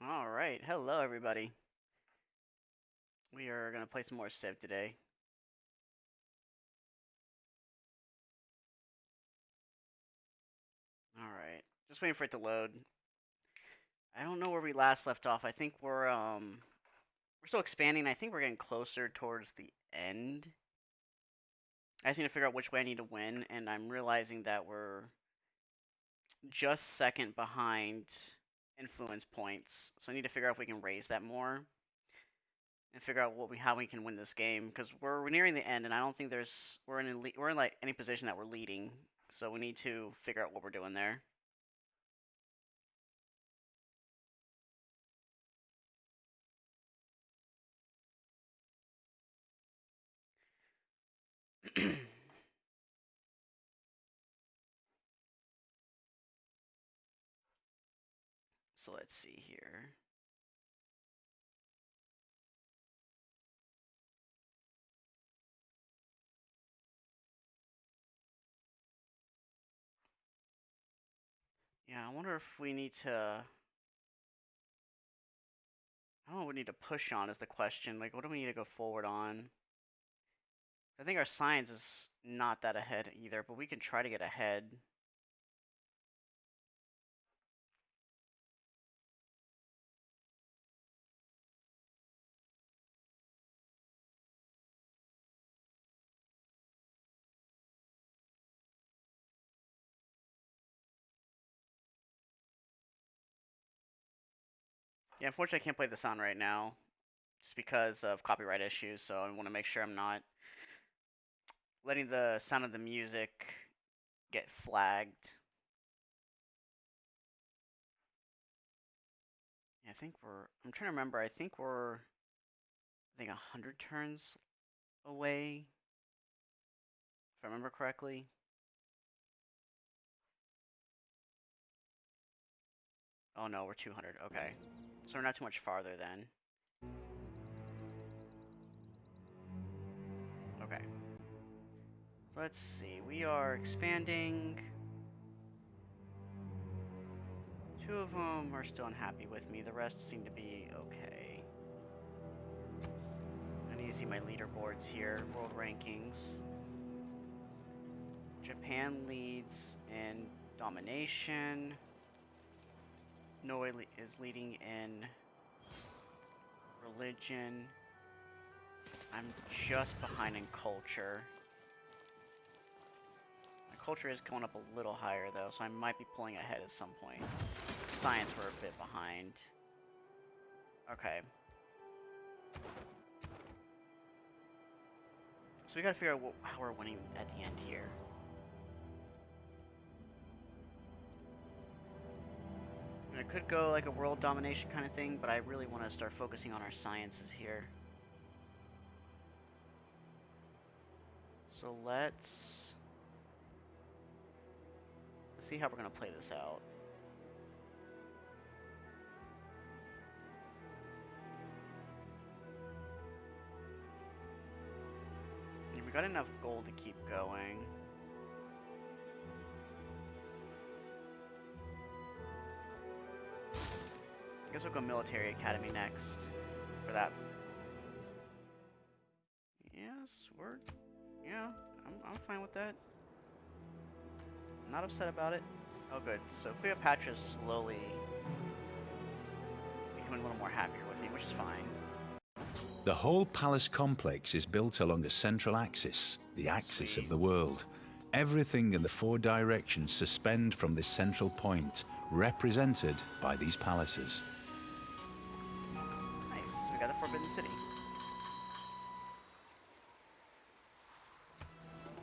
Alright, hello everybody. We are going to play some more Civ today. Alright, just waiting for it to load. I don't know where we last left off. I think we're still expanding. I think we're getting closer towards the end. I just need to figure out which way I need to win, and I'm realizing that we're just second behind influence points. So I need to figure out if we can raise that more and figure out how we can win this game, because we're nearing the end, and I don't think we're in like any position that we're leading. So we need to figure out what we're doing there. So let's see here. Yeah, I wonder if we need to. I don't know what we need to push on is the question. Like, what do we need to go forward on? I think our science is not that ahead either, but we can try to get ahead. Yeah, unfortunately, I can't play the sound right now just because of copyright issues, so I want to make sure I'm not letting the sound of the music get flagged. Yeah, I'm trying to remember. I think 100 turns away, if I remember correctly. Oh no, we're 200. Okay. So we're not too much farther then. Okay. Let's see. We are expanding. Two of them are still unhappy with me. The rest seem to be okay. I need to see my leaderboards here. World rankings. Japan leads in domination. Norway is leading in religion. I'm just behind in culture. My culture is going up a little higher though, so I might be pulling ahead at some point. Science, we're a bit behind. Okay. So we gotta figure out how we're winning at the end here. I could go like a world domination kind of thing, but I really want to start focusing on our sciences here. So let's see how we're gonna play this out. Yeah, we got enough gold to keep going. I guess we'll go military academy next for that. Yes, yeah, I'm fine with that. I'm not upset about it. Oh, good. So Cleopatra's slowly becoming a little more happier with me, which is fine. The whole palace complex is built along a central axis, the axis of the world. Everything in the four directions suspend from this central point, represented by these palaces. Nice. So we got the Forbidden City.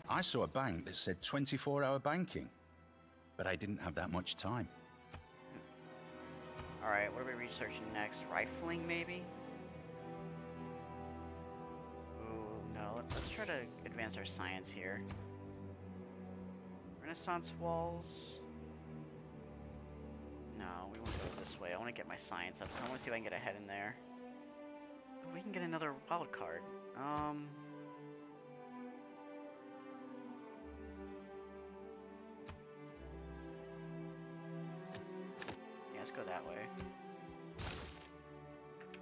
I saw a bank that said 24-hour banking, but I didn't have that much time. Alright, what are we researching next? Rifling, maybe? Ooh, no. Let's try to advance our science here. Renaissance walls? No, we won't go this way. I want to get my science up. I want to see if I can get ahead in there. Ooh, we can get another wild card. Yeah, let's go that way.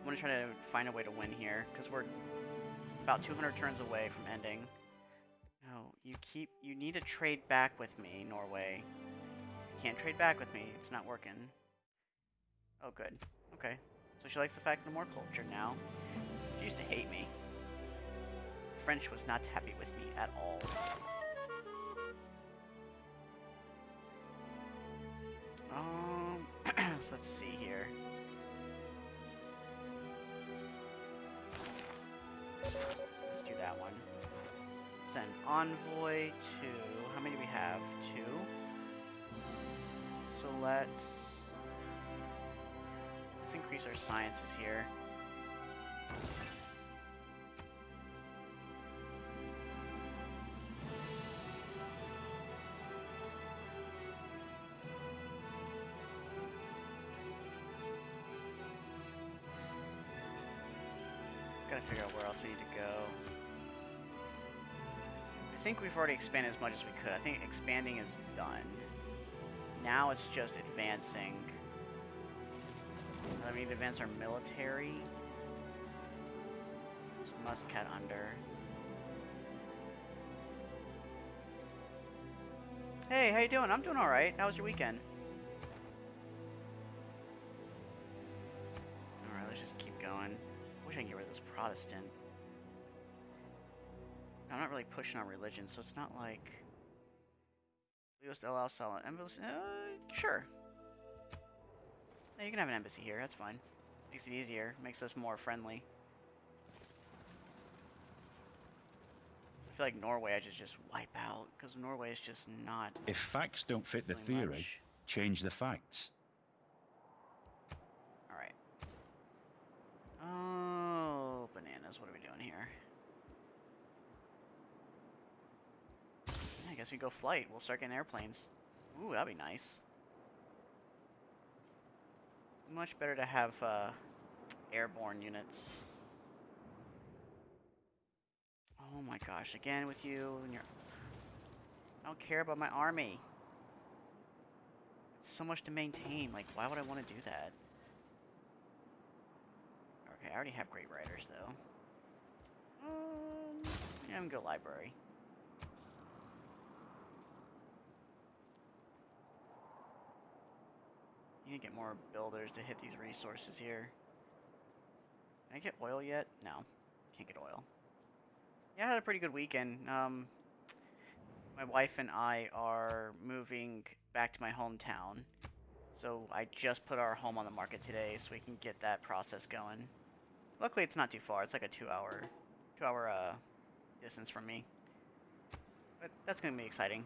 I'm gonna try to find a way to win here, because we're about 200 turns away from ending. No, you need to trade back with me, Norway. You can't trade back with me. It's not working. Oh, good. Okay. So she likes the fact that I'm more cultured now. She used to hate me. French was not happy with me at all. So let's see here. Let's do that one. Send envoy to... How many do we have? 2? So let's increase our sciences here. Gotta figure out where else we need to go. I think we've already expanded as much as we could. I think expanding is done. Now it's just advancing. I need to advance our military. Just Muscat under. Hey, how you doing? I'm doing alright. How was your weekend? Alright, let's just keep going. Wish I can get rid of this Protestant. I'm not really pushing on religion, so it's not like... Leos to allow solid embassy. Sure. Yeah, you can have an embassy here. That's fine. Makes it easier. Makes us more friendly. I feel like Norway I just wipe out, because Norway is just not... If facts don't fit the doing theory, much. change the facts. Alright. Oh, bananas. What are we doing here? I guess we go flight. We'll start getting airplanes. Ooh, that'd be nice. Much better to have airborne units. Oh my gosh, again with you and your... I don't care about my army. It's so much to maintain. Like, why would I want to do that? Okay, I already have great writers, though. Yeah, I'm gonna go library. Need to get more builders to hit these resources here. Can I get oil yet? No. Can't get oil. Yeah, I had a pretty good weekend. My wife and I are moving back to my hometown. So I just put our home on the market today so we can get that process going. Luckily it's not too far. It's like a 2-hour distance from me. But that's going to be exciting.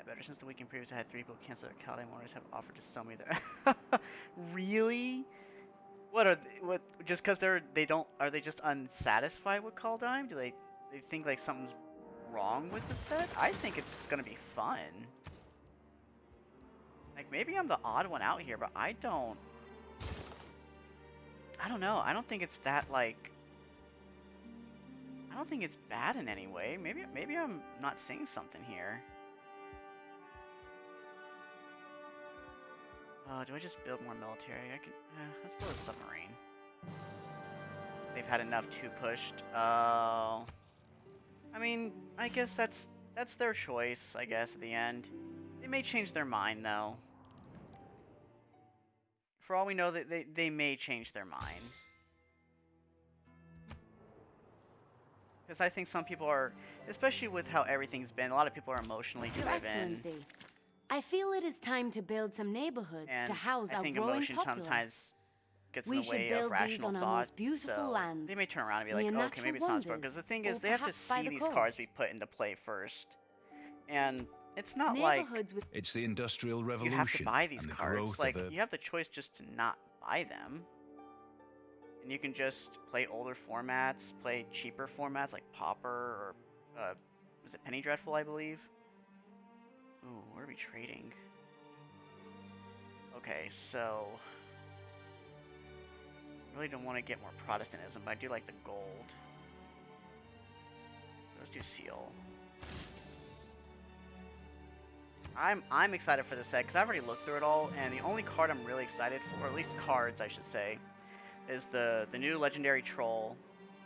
Better since the weekend previous I had 3 people cancel their Kaldheim orders have offered to sell me their... Really? What just because are they just unsatisfied with Kaldheim? Do they think like something's wrong with the set? I think it's gonna be fun. Like maybe I'm the odd one out here, but I don't know. I don't think it's that like I don't think it's bad in any way. Maybe I'm not seeing something here. Do I just build more military? I can. Let's build a submarine. They've had enough to pushed. Oh. I mean, I guess that's their choice. I guess at the end, they may change their mind though. For all we know, they may change their mind. Because I think some people are, especially with how everything's been, a lot of people are emotionally Your driven. Excellency, I feel it is time to build some neighborhoods And to house I our think growing emotion populace. sometimes gets in We the should way build of these rational on our thought. most beautiful So lands, they may turn around and be like, near oh, okay, natural maybe it's not smart. wonders, Because the thing is, or they have to perhaps by see the these coast. cards we put into play first. And it's not like Neighborhoods with It's the Industrial you Revolution have to buy these and the cards. growth Like, of you have the choice just to not buy them. And you can just play older formats, play cheaper formats like Pauper or, was it Penny Dreadful, I believe? Ooh, what are we trading? Okay, so... I really don't want to get more Protestantism, but I do like the gold. Let's do seal. I'm excited for this set, because I've already looked through it all, and the only card I'm really excited for, or at least cards, I should say, is the new legendary troll,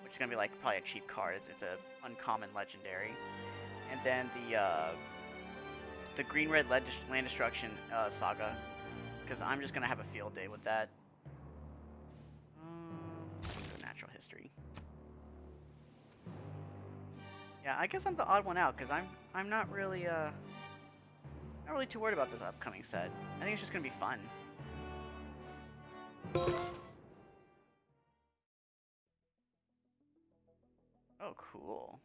which is gonna be like probably a cheap card. It's a uncommon legendary, and then the green red land destruction saga, because I'm just gonna have a field day with that. Natural history. Yeah, I guess I'm the odd one out because I'm not really too worried about this upcoming set. I think it's just gonna be fun. Oh, cool.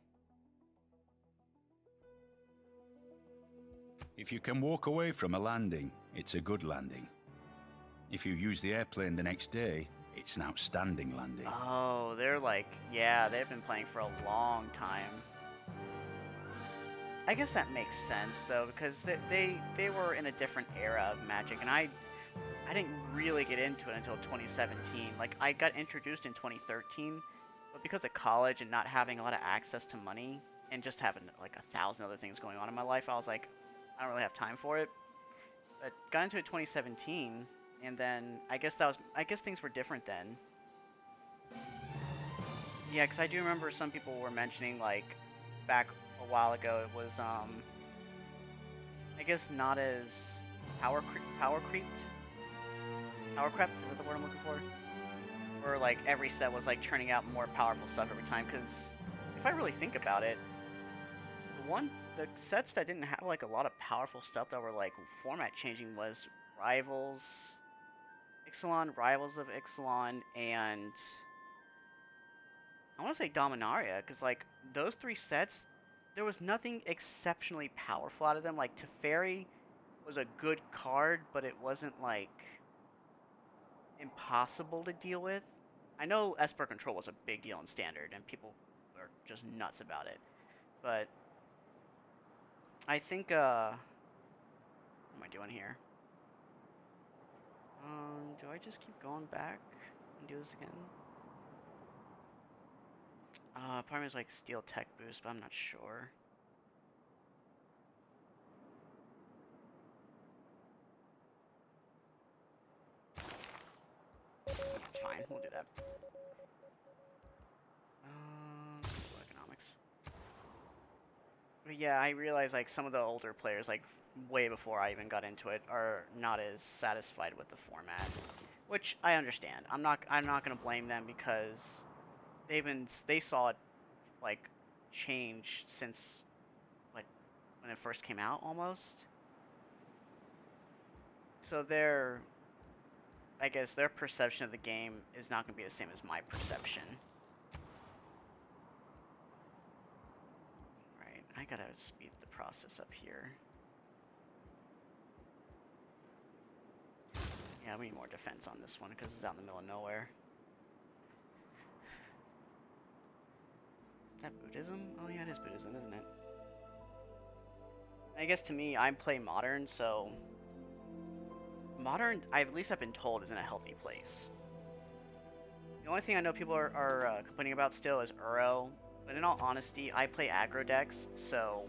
If you can walk away from a landing, it's a good landing. If you use the airplane the next day, it's an outstanding landing. Oh, they're like, yeah, they've been playing for a long time. I guess that makes sense though, because they were in a different era of Magic, and I didn't really get into it until 2017. Like I got introduced in 2013, but because of college and not having a lot of access to money and just having like 1,000 other things going on in my life, I was like, I don't really have time for it. But got into it 2017, and then I guess things were different then. Yeah, because I do remember some people were mentioning like back a while ago it was I guess not as power creeped. Power crept, is that the word I'm looking for? Where like every set was like churning out more powerful stuff every time. Because if I really think about it, the sets that didn't have like a lot of powerful stuff that were like format changing was Rivals, Ixalan, Rivals of Ixalan, and I want to say Dominaria. Because like those three sets, there was nothing exceptionally powerful out of them. Like Teferi was a good card, but it wasn't like impossible to deal with. I know Esper Control was a big deal in Standard, and people are just nuts about it. But I think, what am I doing here? Do I just keep going back and do this again? Part of me is like Steel Tech Boost, but I'm not sure. It's fine, we'll do that. Economics. But yeah, I realize like some of the older players, like way before I even got into it, are not as satisfied with the format, which I understand. I'm not gonna blame them because they saw it like change since like when it first came out almost. So I guess their perception of the game is not gonna be the same as my perception. Right, I gotta speed the process up here. Yeah, we need more defense on this one because it's out in the middle of nowhere. Is that Buddhism? Oh yeah, it is Buddhism, isn't it? I guess to me, I play Modern, so Modern, at least I've been told, is in a healthy place. The only thing I know people are complaining about still is Uro, but in all honesty, I play aggro decks, so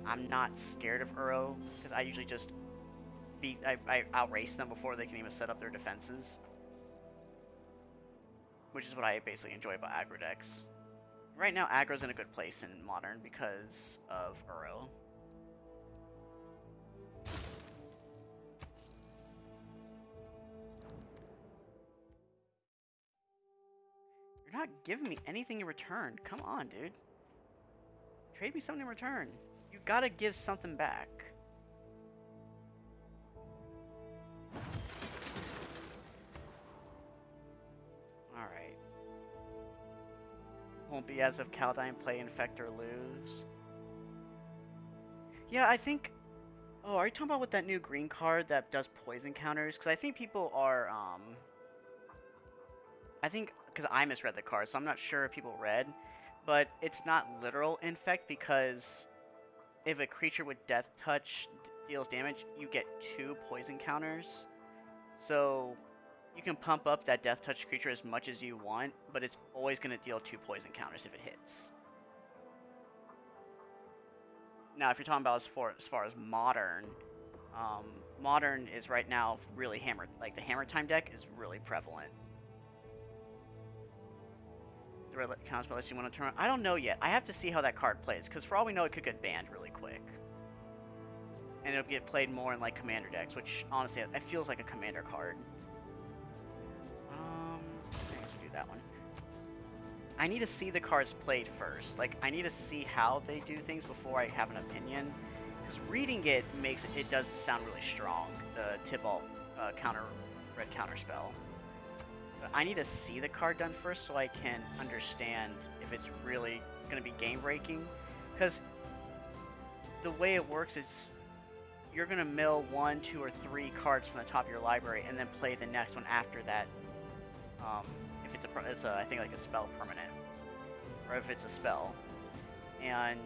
I'm not scared of Uro because I usually just I outrace them before they can even set up their defenses, which is what I basically enjoy about aggro decks. Right now, aggro's in a good place in Modern because of Uro. You're not giving me anything in return. Come on, dude. Trade me something in return. You gotta give something back. Alright. Won't be as if Caldine play Infect or lose. Yeah, I think... Oh, are you talking about with that new green card that does poison counters? Because I think people are, I think, because I misread the card, so I'm not sure if people read. But it's not literal Infect because if a creature with Death Touch deals damage, you get 2 poison counters. So you can pump up that Death Touch creature as much as you want, but it's always going to deal 2 poison counters if it hits. Now, if you're talking about as far as Modern, Modern is right now really hammered. Like, the Hammer Time deck is really prevalent. The red counter spell lets you want to turn. I don't know yet. I have to see how that card plays, because for all we know, it could get banned really quick. And it'll get played more in like commander decks, which honestly, it feels like a commander card. I guess we do that one. I need to see the cards played first. Like, I need to see how they do things before I have an opinion. Because reading it it does sound really strong. The Tibalt red counter spell. But I need to see the card done first so I can understand if it's really going to be game breaking. Because the way it works is you're going to mill 1, 2, or 3 cards from the top of your library and then play the next one after that. If it's I think like a spell permanent, or if it's a spell, and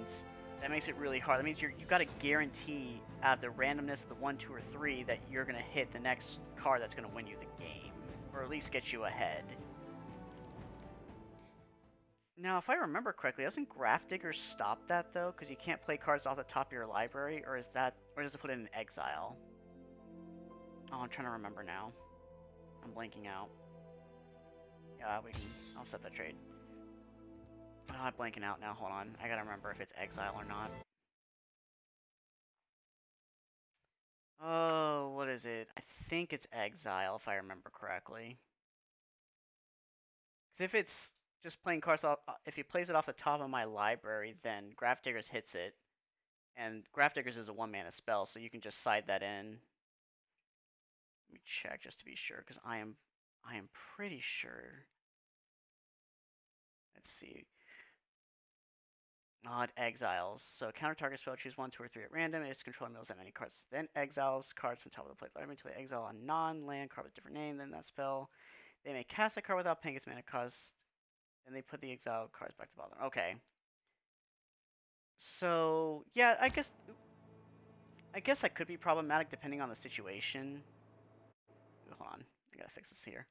that makes it really hard. That means you've got to guarantee out of the randomness of the 1, 2, or 3 that you're gonna hit the next card that's gonna win you the game, or at least get you ahead. Now, if I remember correctly, doesn't Grafdigger stop that though? Because you can't play cards off the top of your library, or does it put it in exile? Oh, I'm trying to remember now. I'm blanking out. Yeah, I'll set that trade. Oh, I'm blanking out now. Hold on. I gotta remember if it's exile or not. Oh, what is it? I think it's exile, if I remember correctly. Because if it's just playing cards off, if he plays it off the top of my library, then Grafdiggers hits it. And Grafdiggers is a 1-mana spell, so you can just side that in. Let me check just to be sure, because I am pretty sure. Let's see. Odd exiles. So counter target spell, choose 1, 2, or 3 at random. Its controller mills that many cards. Then exiles cards from top of the play library until they exile a non-land card with a different name than that spell. They may cast a card without paying its mana cost, and they put the exiled cards back to the bottom. Okay. So yeah, I guess that could be problematic depending on the situation. Ooh, hold on, I gotta fix this here.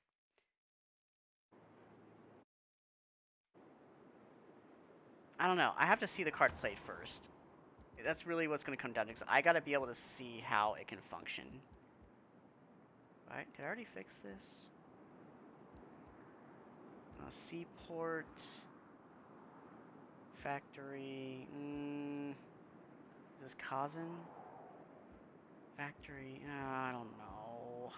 I don't know. I have to see the card played first. That's really what's going to come down to, because I got to be able to see how it can function. Alright, did I already fix this? Seaport. Factory. Is this Kazan? Factory. I don't know.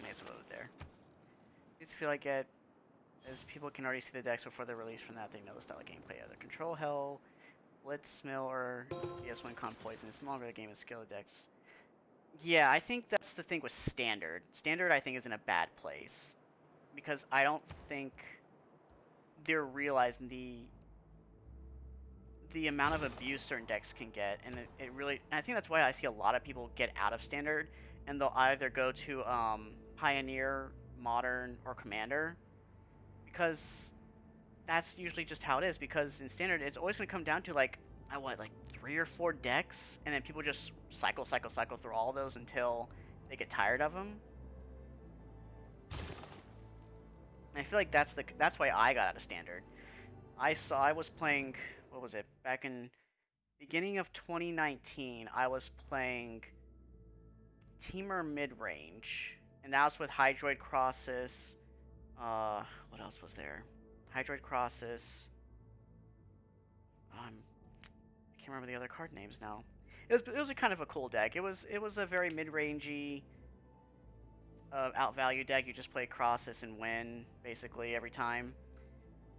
May as well go there. I just feel like it, as people can already see the decks before they're released from that, they know the style of gameplay. Either Control Hell, Blitz, Mill, or DS1 Con Poison. It's no longer a game of skill decks. Yeah, I think that's the thing with Standard. Standard, I think, is in a bad place. Because I don't think they're realizing the amount of abuse certain decks can get, and it really, and I think that's why I see a lot of people get out of Standard, and they'll either go to Pioneer, Modern, or Commander, because that's usually just how it is. Because in Standard, it's always going to come down to like 3 or 4 decks, and then people just cycle through all those until they get tired of them. And I feel like that's why I got out of Standard. I was playing, what was it, back in beginning of 2019, I was playing Teamer mid-range, and that was with Hydroid Crossus. What else was there? Hydroid Crossus. I can't remember the other card names now. It was a kind of a cool deck. It was a very mid-rangey, outvalue deck. You just play Crossus and win basically every time,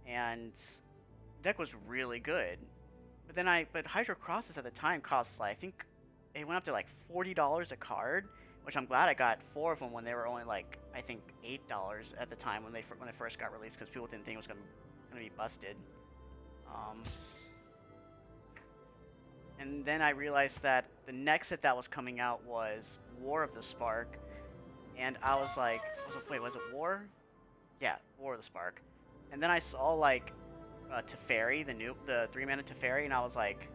and the deck was really good. But Hydro Crosses at the time cost, like, I think it went up to like $40 a card, which I'm glad I got 4 of them when they were only like, I think $8 at the time when it first got released, because people didn't think it was gonna be busted. And then I realized that the next set that was coming out was War of the Spark, and I was like, wait, was it War? Yeah, War of the Spark. And then I saw like Teferi, the 3-mana Teferi, and I was like,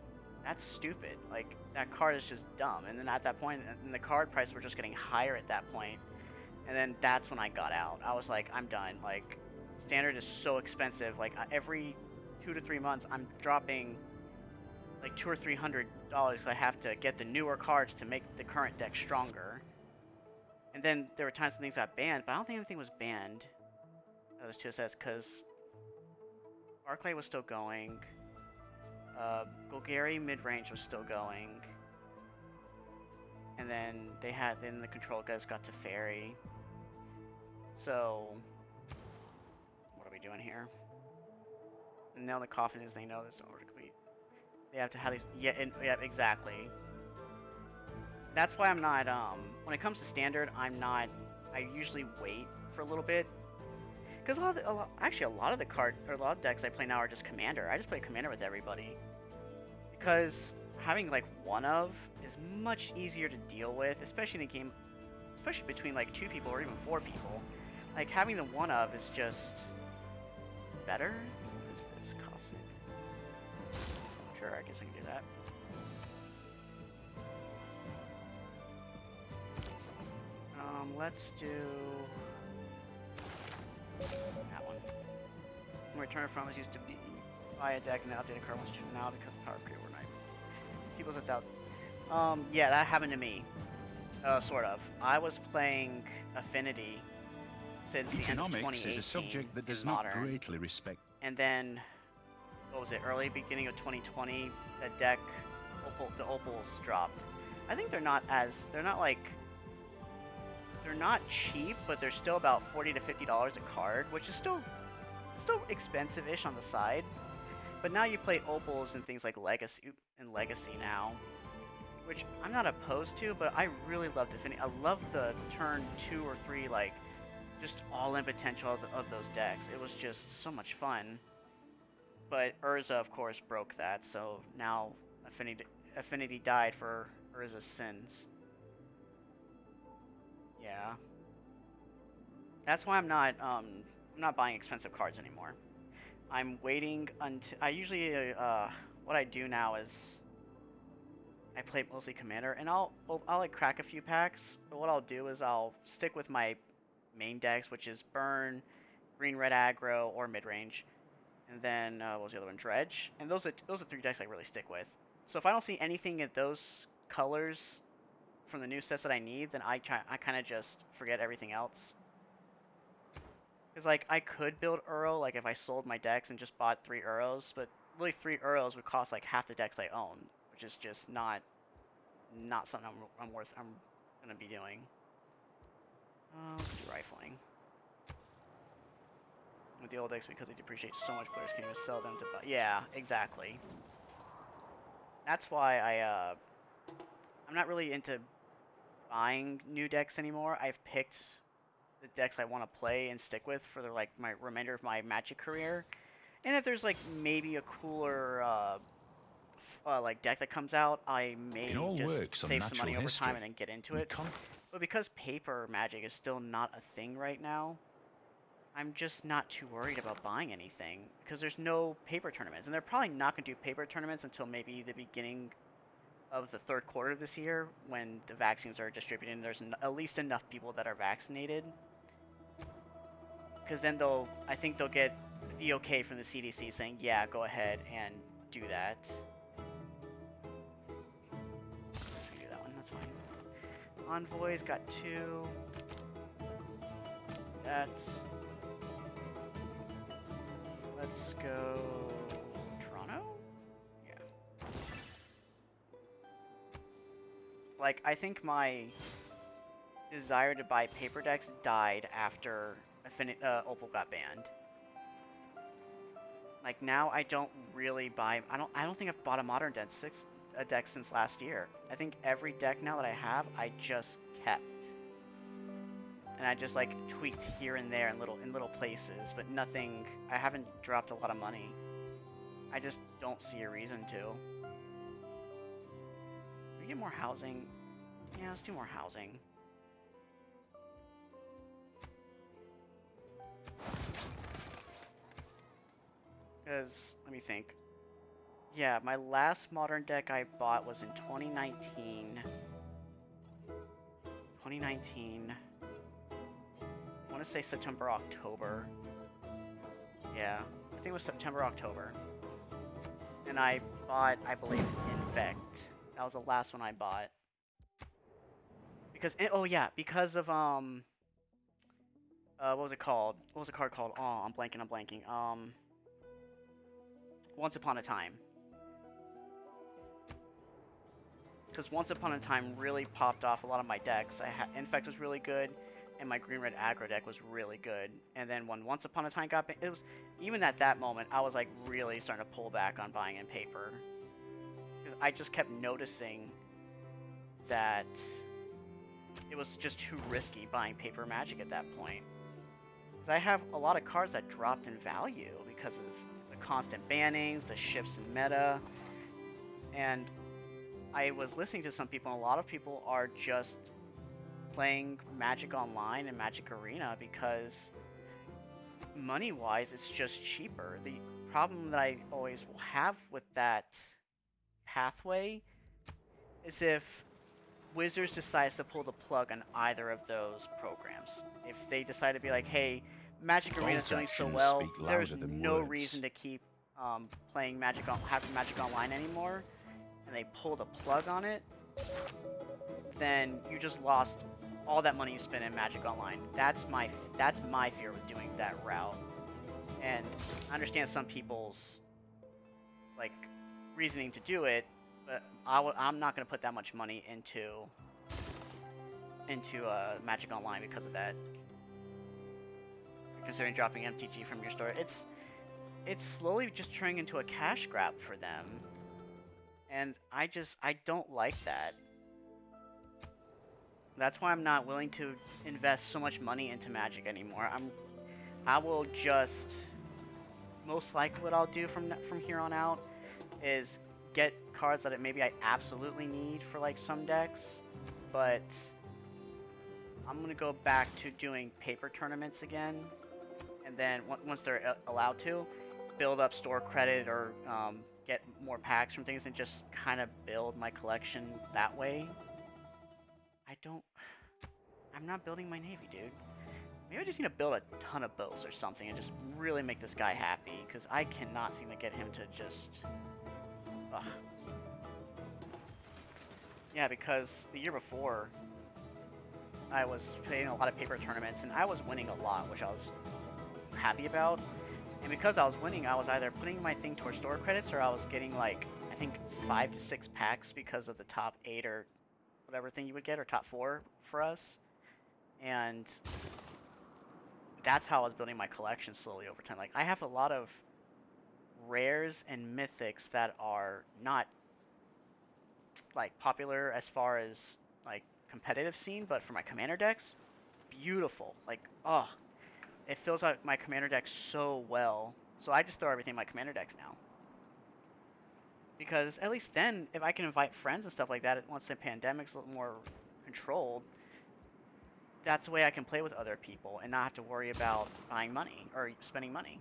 that's stupid. Like, that card is just dumb. And then at that point, and the card prices were just getting higher at that point. And then that's when I got out. I was like, I'm done. Like, Standard is so expensive. Like, every 2 to 3 months, I'm dropping like $200 or $300 because I have to get the newer cards to make the current deck stronger. And then there were times when things got banned, but I don't think anything was banned. Those two sets because Barclay was still going. Golgari mid-range was still going. And then then the control guys got to Fairy. So, what are we doing here? And now the coffin is they know this over complete. They have to have these, yeah, exactly. That's why I'm not, when it comes to standard, I usually wait for a little bit. Because a lot of the decks I play now are just Commander. I just play Commander with everybody. Because having like one of is much easier to deal with, especially in a game, especially between like 2 people or even 4 people. Like having the one of is just better. What is this costing? Sure, I guess I can do that. Let's do that one. Return from was used to be buy a deck and the updated card was now because the power created overnight. People's without. Yeah, that happened to me. Sort of. I was playing Affinity since the end of 2018. Economics is a subject that does not Modern. greatly respect. And then, what was it? Early beginning of 2020, the opals dropped. I think they're not cheap, but they're still about $40 to $50 a card, which is still expensive-ish on the side. But now you play opals and things like Legacy now, which I'm not opposed to, but I really love Affinity. I love the turn 2 or 3, like, just all-in potential of those decks. It was just so much fun. But Urza, of course, broke that, so now Affinity died for Urza's sins. Yeah. That's why I'm not buying expensive cards anymore. I'm waiting until I usually what I do now is I play mostly Commander, and I'll like crack a few packs. But what I'll do is I'll stick with my main decks, which is Burn, Green Red Aggro, or mid range, and then what was the other one? Dredge. And those are 3 decks I really stick with. So if I don't see anything in those colors from the new sets that I need, then I kind of just forget everything else. Because, like, I could build Uro, like, if I sold my decks and just bought 3 Uros, but really 3 Uros would cost, like, half the decks I own, which is just not something I'm gonna be doing. Let's do Rifling. With the old decks, because they depreciate so much, players can't even sell them to buy. Yeah, exactly. That's why I'm not really into buying new decks anymore. I've picked the decks I want to play and stick with for the, like, my remainder of my Magic career. And if there's like maybe a cooler like deck that comes out, I may just save some money over time and then get into it. But because paper Magic is still not a thing right now, I'm just not too worried about buying anything because there's no paper tournaments, and they're probably not going to do paper tournaments until maybe the beginning of the 3rd quarter of this year when the vaccines are distributed and there's at least enough people that are vaccinated. Because then I think they'll get the okay from the CDC saying, yeah, go ahead and do that. We can do that one, that's fine. Envoys got 2. That. Let's go Toronto? Yeah. Like, I think my desire to buy paper decks died after Opal got banned. Like, now I don't really buy. I don't think I've bought a modern deck since last year. I think every deck now that I have, I just kept, and I just like tweaked here and there in little places, but nothing. I haven't dropped a lot of money. I just don't see a reason to. Can we get more housing? Yeah, let's do more housing. Because, let me think. Yeah, my last modern deck I bought was in 2019. 2019. I want to say September, October. Yeah, I think it was September, October. and I bought, I believe, Infect. That was the last one I bought. Because, oh yeah, because of, what was it called? What was the card called? Oh, I'm blanking. Once Upon a Time. Because Once Upon a Time really popped off a lot of my decks. Infect was really good, and my green-red aggro deck was really good. And then when Once Upon a Time got it was even at that moment I was like really starting to pull back on buying in paper, because I just kept noticing that it was just too risky buying paper Magic at that point. Because I have a lot of cards that dropped in value because of the constant bannings, the shifts in meta, and I was listening to some people, and a lot of people are just playing Magic Online and Magic Arena because money-wise, it's just cheaper. The problem that I always will have with that pathway is if Wizards decides to pull the plug on either of those programs. If they decide to be like, hey, Magic Arena's Bolt doing so actions well, speak there's louder than no words. reason to keep playing having Magic Online anymore, and they pull the plug on it, then you just lost all that money you spent in Magic Online. That's my fear with doing that route. And I understand some people's like reasoning to do it, but I'm not going to put that much money into Magic Online because of that. Considering dropping MTG from your store, it's slowly just turning into a cash grab for them, and I don't like that. That's why I'm not willing to invest so much money into Magic anymore. I will just most likely what I'll do from here on out is get cards that maybe I absolutely need for like some decks, but I'm gonna go back to doing paper tournaments again, and then once they're allowed to, build up store credit or get more packs from things and just kind of build my collection that way. I'm not building my navy, dude. Maybe I just need to build a ton of boats or something and just really make this guy happy, because I cannot seem to get him to just... Ugh. Yeah, because the year before, I was playing a lot of paper tournaments, and I was winning a lot, which I was happy about. And because I was winning, I was either putting my thing towards store credits, or I was getting, like, I think 5 to 6 packs because of the top 8 or whatever thing you would get, or top 4 for us. And that's how I was building my collection slowly over time. Like, I have a lot of rares and mythics that are not like popular as far as like competitive scene, but for my commander decks, beautiful. Like, oh, it fills out my commander deck so well. So I just throw everything in my commander decks now. Because at least then, if I can invite friends and stuff like that, once the pandemic's a little more controlled, that's the way I can play with other people and not have to worry about buying money or spending money.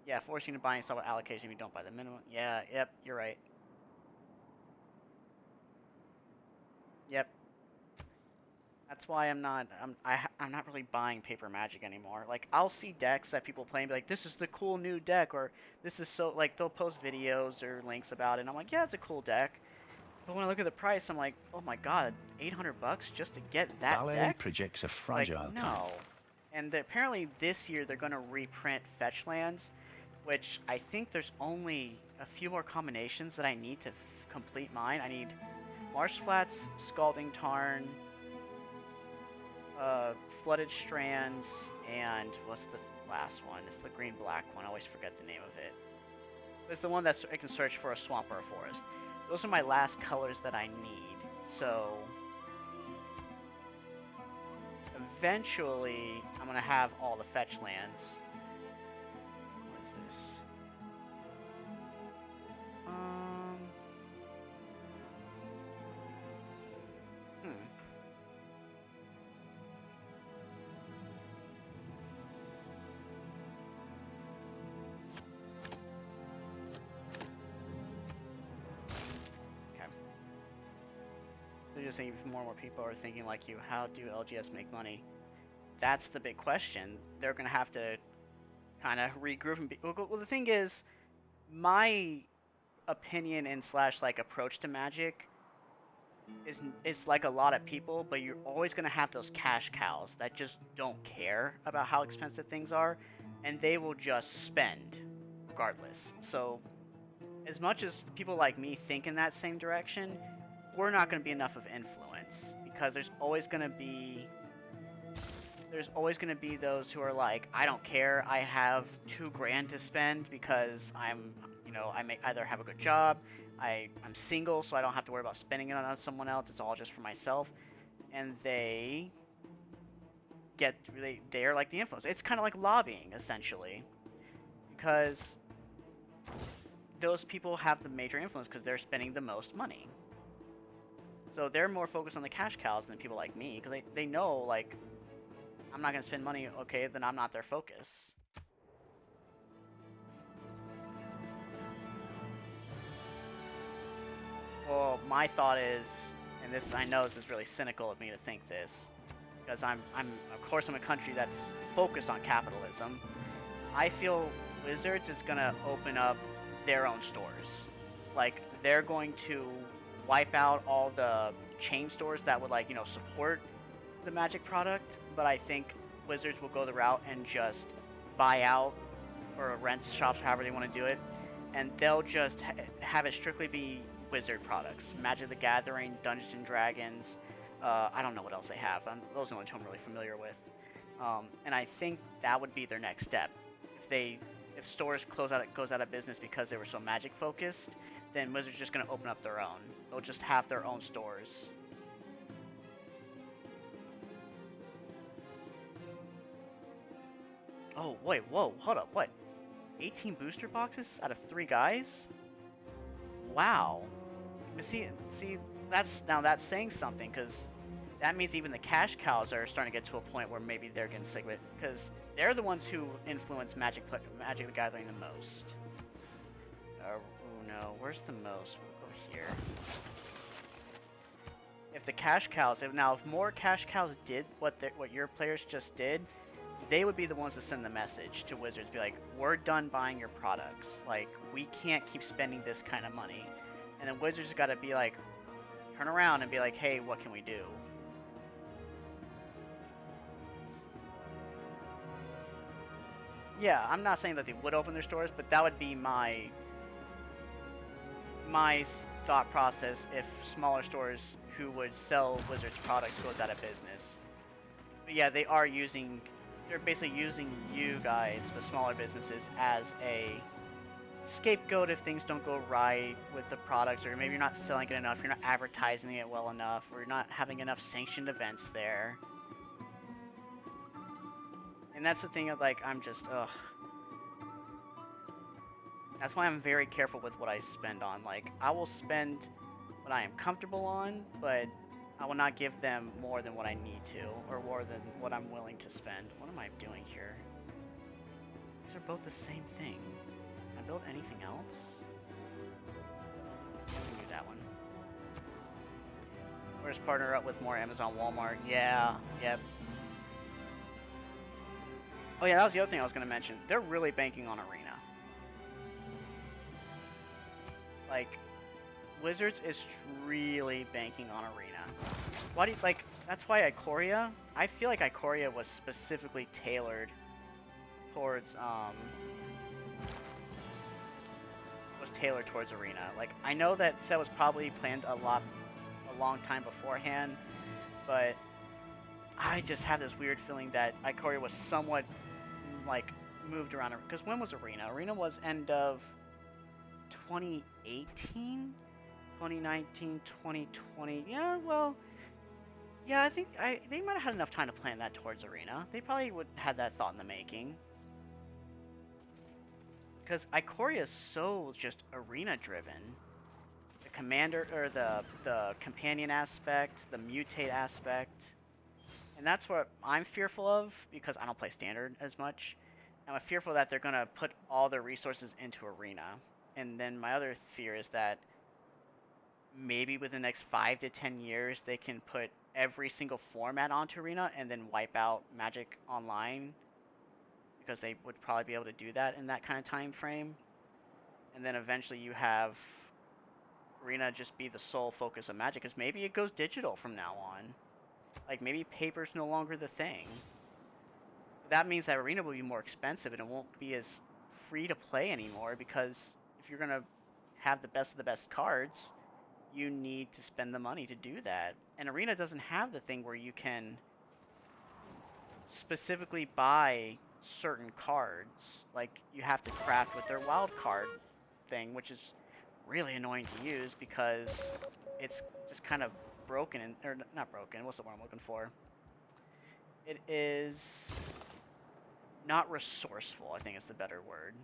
Yeah, forcing to buy and sell with allocation if you don't buy the minimum. Yeah, yep, you're right. Yep. That's why I'm not really buying paper Magic anymore. Like, I'll see decks that people play and be like, this is the cool new deck, or this is so, like, they'll post videos or links about it, and I'm like, yeah, it's a cool deck. But when I look at the price, I'm like, oh my god, 800 bucks just to get that Ballet deck? projects a Like, fragile kind. no. And apparently this year they're going to reprint fetch lands, which I think there's only a few more combinations that I need to complete mine. I need Marsh Flats, Scalding Tarn, Flooded Strands, and what's the last one? It's the green-black one. I always forget the name of it. It's the one that I can search for a swamp or a forest. Those are my last colors that I need. So eventually, I'm gonna have all the fetch lands. What is this? Hmm. Okay. So you're saying more and more people are thinking like you, how do LGS make money? That's the big question. They're gonna have to kind of regroup and be. Well, the thing is, my opinion and slash like approach to Magic is like a lot of people, but you're always gonna have those cash cows that just don't care about how expensive things are, and they will just spend regardless. So as much as people like me think in that same direction, we're not going to be enough of influence because there's always going to be those who are like, I don't care, I have 2 grand to spend because I may either have a good job, I'm single, so I don't have to worry about spending it on someone else. It's all just for myself, and they're like the influence. It's kind of like lobbying essentially because those people have the major influence because they're spending the most money. So they're more focused on the cash cows than people like me because they know, like, I'm not going to spend money, okay, then I'm not their focus. Well, my thought is, and this, I know this is really cynical of me to think this, because of course, I'm a country that's focused on capitalism. I feel Wizards is going to open up their own stores. Like, they're going to wipe out all the chain stores that would, like, support the Magic product, but I think Wizards will go the route and just buy out or rent shops, however they want to do it, and they'll just have it strictly be Wizard products. Magic the Gathering, Dungeons and Dragons. I don't know what else they have. Those are the only two I'm really familiar with. And I think that would be their next step. If stores goes out of business because they were so Magic focused, then Wizards just going to open up their own. They'll just have their own stores. Oh, wait, whoa, hold up, what? 18 booster boxes out of 3 guys? Wow. But see, that's saying something, because that means even the cash cows are starting to get to a point where maybe they're getting sick of it, because they're the ones who influence Magic the Gathering the most. Oh no, where's the most? We'll go here. If the cash cows, if more cash cows did what your players just did, they would be the ones to send the message to Wizards, be like, we're done buying your products. Like, we can't keep spending this kind of money. And then Wizards got to be like, turn around and be like, hey, what can we do? Yeah, I'm not saying that they would open their stores, but that would be my thought process if smaller stores who would sell Wizards products goes out of business. But yeah, they're basically using you guys, the smaller businesses, as a scapegoat if things don't go right with the products, or maybe you're not selling it enough, you're not advertising it well enough, or you're not having enough sanctioned events there. And that's the thing of, like, I'm just, ugh. That's why I'm very careful with what I spend on. Like, I will spend what I am comfortable on, but I will not give them more than what I need to, or more than what I'm willing to spend. What am I doing here? These are both the same thing. Can I build anything else? I can do that one. Or just partner up with more Amazon, Walmart. Yeah, yep. Oh yeah, that was the other thing I was going to mention. They're really banking on Arena. Like, Wizards is really banking on Arena. Why do you, like, that's why Ikoria, I feel like Ikoria was specifically tailored towards, Arena. Like, I know that set was probably planned a long time beforehand, but I just have this weird feeling that Ikoria was somewhat, like, moved around. Because when was Arena? Arena was end of 2018? 2019, 2020. Yeah, well, yeah, I think they might have had enough time to plan that towards Arena. They probably would have that thought in the making. Because Ikoria is so just Arena driven. The commander, or the companion aspect, the mutate aspect. And that's what I'm fearful of, because I don't play Standard as much. I'm fearful that they're going to put all their resources into Arena. And then my other fear is that maybe within the next 5 to 10 years, they can put every single format onto Arena and then wipe out Magic Online, because they would probably be able to do that in that kind of time frame. and then eventually you have Arena just be the sole focus of Magic, because maybe it goes digital from now on. Like, maybe paper's no longer the thing. That means that Arena will be more expensive, and it won't be as free to play anymore, because if you're gonna have the best of the best cards, you need to spend the money to do that. And Arena doesn't have the thing where you can specifically buy certain cards. Like, you have to craft with their wild card thing, which is really annoying to use because it's just kind of broken, or not broken, what's the word I'm looking for? It is not resourceful, I think is the better word.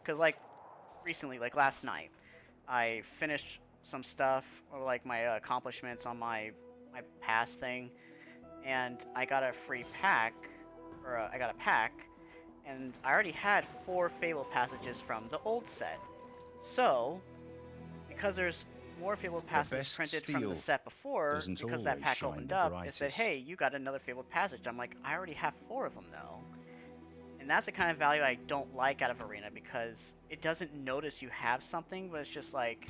Because, like, recently, like last night, I finished some stuff, or like my accomplishments on my past thing, and I got a free pack, or I got a pack, and I already had 4 Fable passages from the old set. So, because there's more Fabled The passages best printed from the steel set before, doesn't because that always pack shine opened the up, it said, brightest. hey, you got another Fabled passage. I'm like, I already have 4 of them though. And that's the kind of value I don't like out of Arena, because it doesn't notice you have something, but it's just like,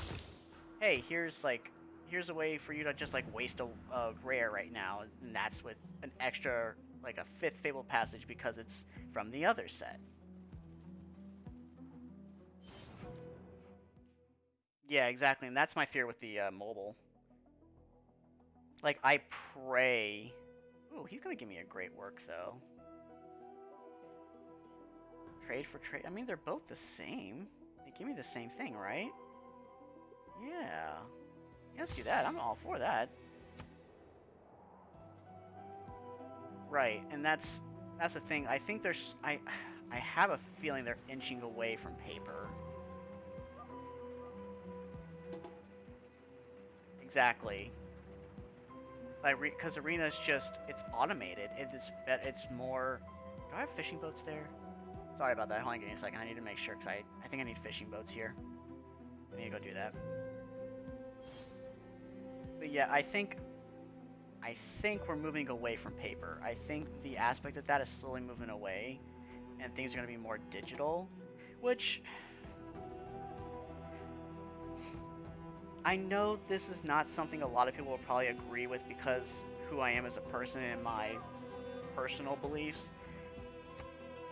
hey, here's a way for you to just like waste a rare right now, and that's with an extra, like a 5th Fabled passage because it's from the other set. Yeah, exactly, and that's my fear with the mobile. Like, I pray. Ooh, he's gonna give me a great work though. Trade for trade. I mean, they're both the same. They give me the same thing, right? Yeah. Yeah, let's do that. I'm all for that. Right, and that's the thing. I think there's I have a feeling they're inching away from paper. Exactly. Like, because Arena's just, it's automated. It's more. Do I have fishing boats there? Sorry about that. Hold on, give me a second. I need to make sure, because I think I need fishing boats here. I need to go do that. But yeah, I think we're moving away from paper. I think the aspect of that is slowly moving away, and things are going to be more digital, which I know this is not something a lot of people will probably agree with, because who I am as a person and my personal beliefs.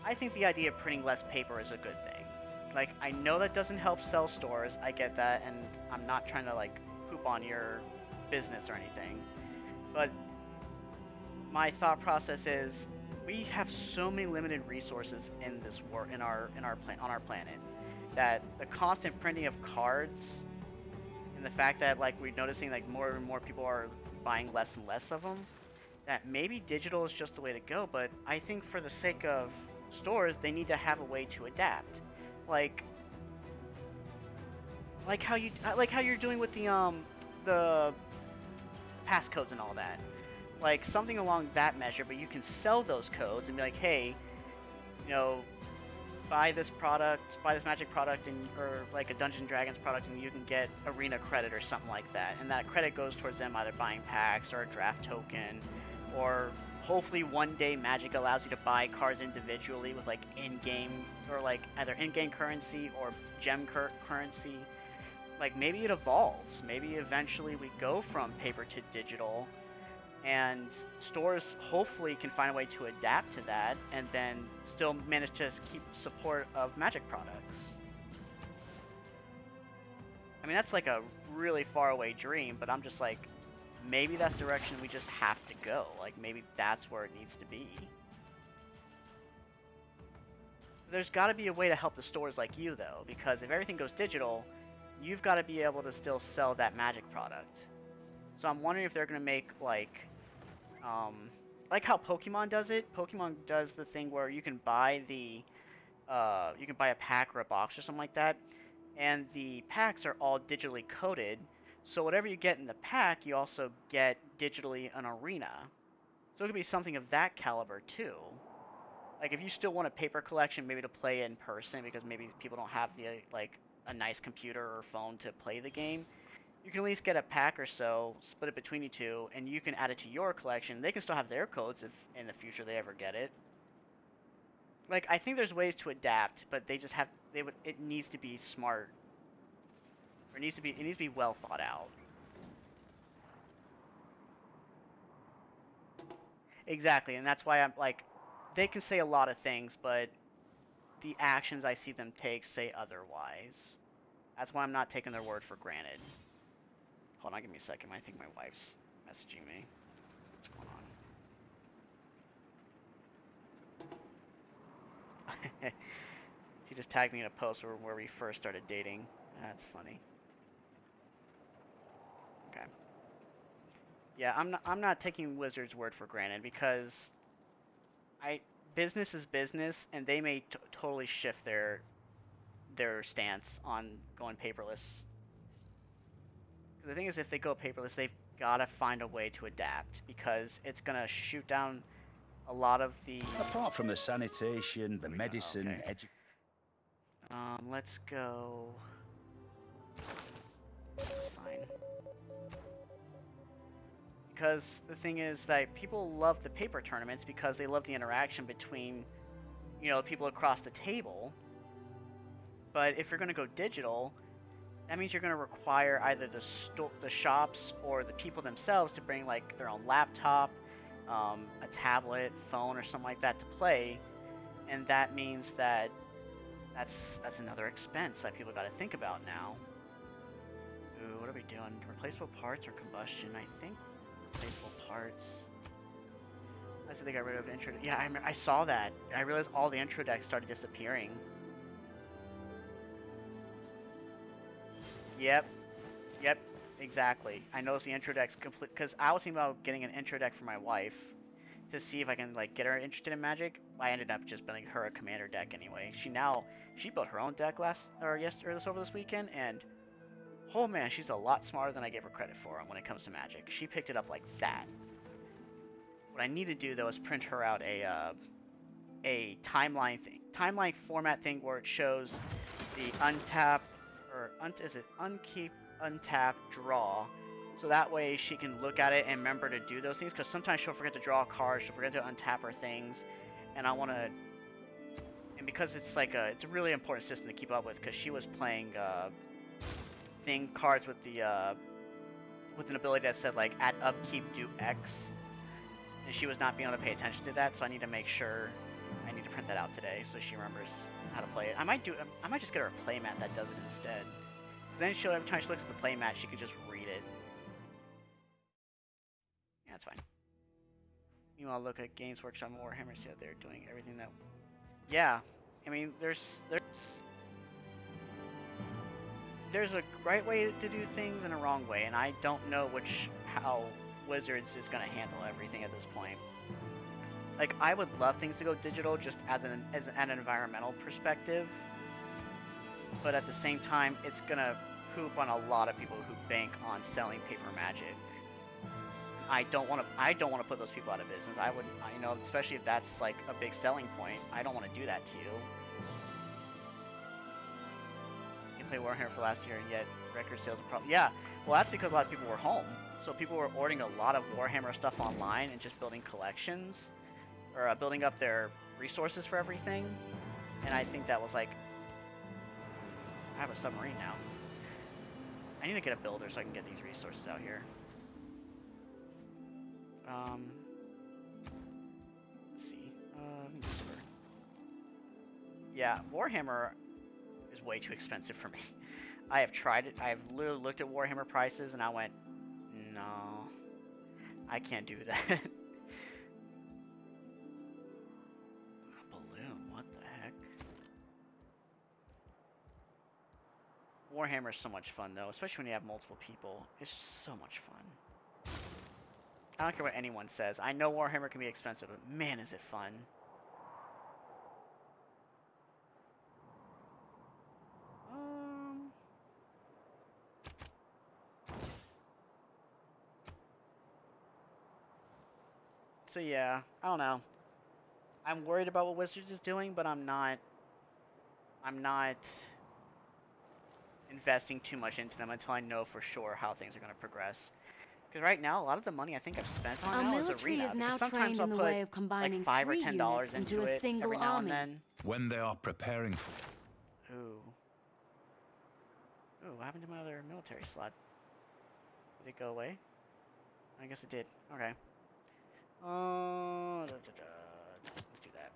I think the idea of printing less paper is a good thing. Like, I know that doesn't help sell stores. I get that, and I'm not trying to like poop on your business or anything. But my thought process is, we have so many limited resources in this world, on our planet, that the constant printing of cards, and the fact that like we're noticing like more and more people are buying less and less of them, that maybe digital is just the way to go. But I think for the sake of stores, they need to have a way to adapt, like like how you're doing with the passcodes and all that, like something along that measure. But you can sell those codes and be like, hey, you know, buy this product, buy this magic product, and or like a Dungeons and Dragons product, and you can get arena credit or something like that. And that credit goes towards them either buying packs or a draft token, or hopefully one day Magic allows you to buy cards individually with like in-game, or like either in-game currency or gem currency. Like, maybe it evolves. Maybe eventually we go from paper to digital, and stores hopefully can find a way to adapt to that, and then still manage to keep support of Magic products. I mean, that's like a really far away dream, but I'm just like, maybe that's the direction we just have to go. Like, maybe that's where it needs to be. There's got to be a way to help the stores like you, though, because if everything goes digital, you've got to be able to still sell that Magic product. So I'm wondering if they're going to make like how Pokemon does it. Pokemon does the thing where you can buy you can buy a pack or a box or something like that, and the packs are all digitally coded. So whatever you get in the pack, you also get digitally an arena. So it could be something of that caliber too. Like, if you still want a paper collection, maybe to play in person, because maybe people don't have the like a nice computer or phone to play the game, you can at least get a pack or so, split it between you two, and you can add it to your collection. They can still have their codes if in the future they ever get it. Like, I think there's ways to adapt, but they just have they would it needs to be smart, or it needs to be well thought out. Exactly, and that's why I'm like, they can say a lot of things, but the actions I see them take say otherwise. That's why I'm not taking their word for granted. Hold on, give me a second. I think my wife's messaging me. What's going on? She just tagged me in a post where we first started dating. That's funny. Okay. Yeah, I'm not taking Wizards' word for granted because I business is business, and they may totally shift their stance on going paperless. The thing is, if they go paperless, they've got to find a way to adapt because it's gonna shoot down a lot of the. Apart from the sanitation, the Here we go. medicine, Okay. Let's go. That's fine. Because the thing is that people love the paper tournaments because they love the interaction between, people across the table. But if you're going to go digital, that means you're going to require either the shops or the people themselves to bring like their own laptop, a tablet, phone, or something like that to play, and that means that that's another expense that people got to think about now. Ooh, what are we doing? Replaceable parts or combustion? I think replaceable parts. I said they got rid of intro. Yeah, I saw that. I realized all the intro decks started disappearing. Yep, yep, exactly. I noticed the intro deck's complete because I was thinking about getting an intro deck for my wife to see if I can like get her interested in Magic. I ended up just building her a commander deck anyway. She built her own deck over this weekend, and oh man, she's a lot smarter than I gave her credit for when it comes to Magic. She picked it up like that. What I need to do though is print her out a timeline format thing where it shows the untap or is it unkeep, untap, draw. So that way she can look at it and remember to do those things. Because sometimes she'll forget to draw a card, she'll forget to untap her things, and I want to. And because it's a really important system to keep up with. Because she was playing thing cards with an ability that said like at upkeep do X, and she was not being able to pay attention to that. So I need to make sure I need to print that out today so she remembers how to play it. I might just get her a playmat that does it instead. Then every time she looks at the playmat, she can just read it. Yeah, that's fine. Meanwhile, look at Games Workshop and Warhammer, see how they're doing everything that. Yeah, I mean, there's a right way to do things and a wrong way, and I don't know how Wizards is gonna handle everything at this point. Like, I would love things to go digital just as an environmental perspective, but at the same time, it's gonna poop on a lot of people who bank on selling paper Magic. I don't want to put those people out of business. Especially if that's like a big selling point. I don't want to do that to you. You play Warhammer for last year, and yet record sales are probably yeah. Well, that's because a lot of people were home, so people were ordering a lot of Warhammer stuff online and just building collections, or building up their resources for everything. And I think that was like, I have a submarine now. I need to get a builder so I can get these resources out here. Let's see. Yeah, Warhammer is way too expensive for me. I have tried it. I have literally looked at Warhammer prices and I went, no, I can't do that. A balloon, what the heck? Warhammer is so much fun though, especially when you have multiple people. It's just so much fun. I don't care what anyone says. I know Warhammer can be expensive, but man, is it fun. Um, so yeah, I don't know. I'm worried about what Wizards is doing, but I'm not investing too much into them until I know for sure how things are going to progress. Because right now, a lot of the money I think I've spent on Our now is military arena. is Because now sometimes trained I'll in the put way of like combining $5 or 3 $10 units into into a it single every now and army. then. When they are preparing for Ooh. Ooh, what happened to my other military slot? Did it go away? I guess it did. Okay. Let's do that.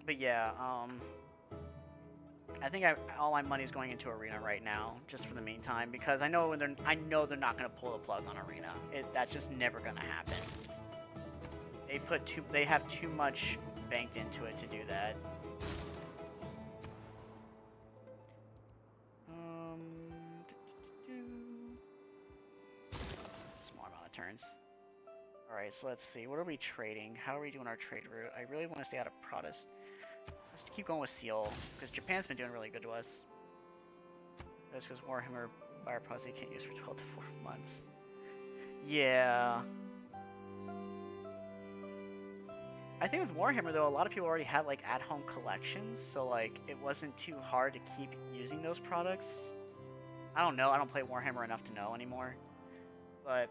But yeah, I think all my money's going into arena right now, just for the meantime, because I know they're not gonna pull the plug on arena. That's just never gonna happen. They have too much banked into it to do that. Small amount of turns. Alright, so let's see. What are we trading? How are we doing our trade route? I really want to stay out of Protest. Let's keep going with Seal, because Japan's been doing really good to us. That's because Warhammer Fire Protest you can't use for 12 to 4 months. Yeah. I think with Warhammer, though, a lot of people already had, like, at-home collections, so, like, it wasn't too hard to keep using those products. I don't know. I don't play Warhammer enough to know anymore. But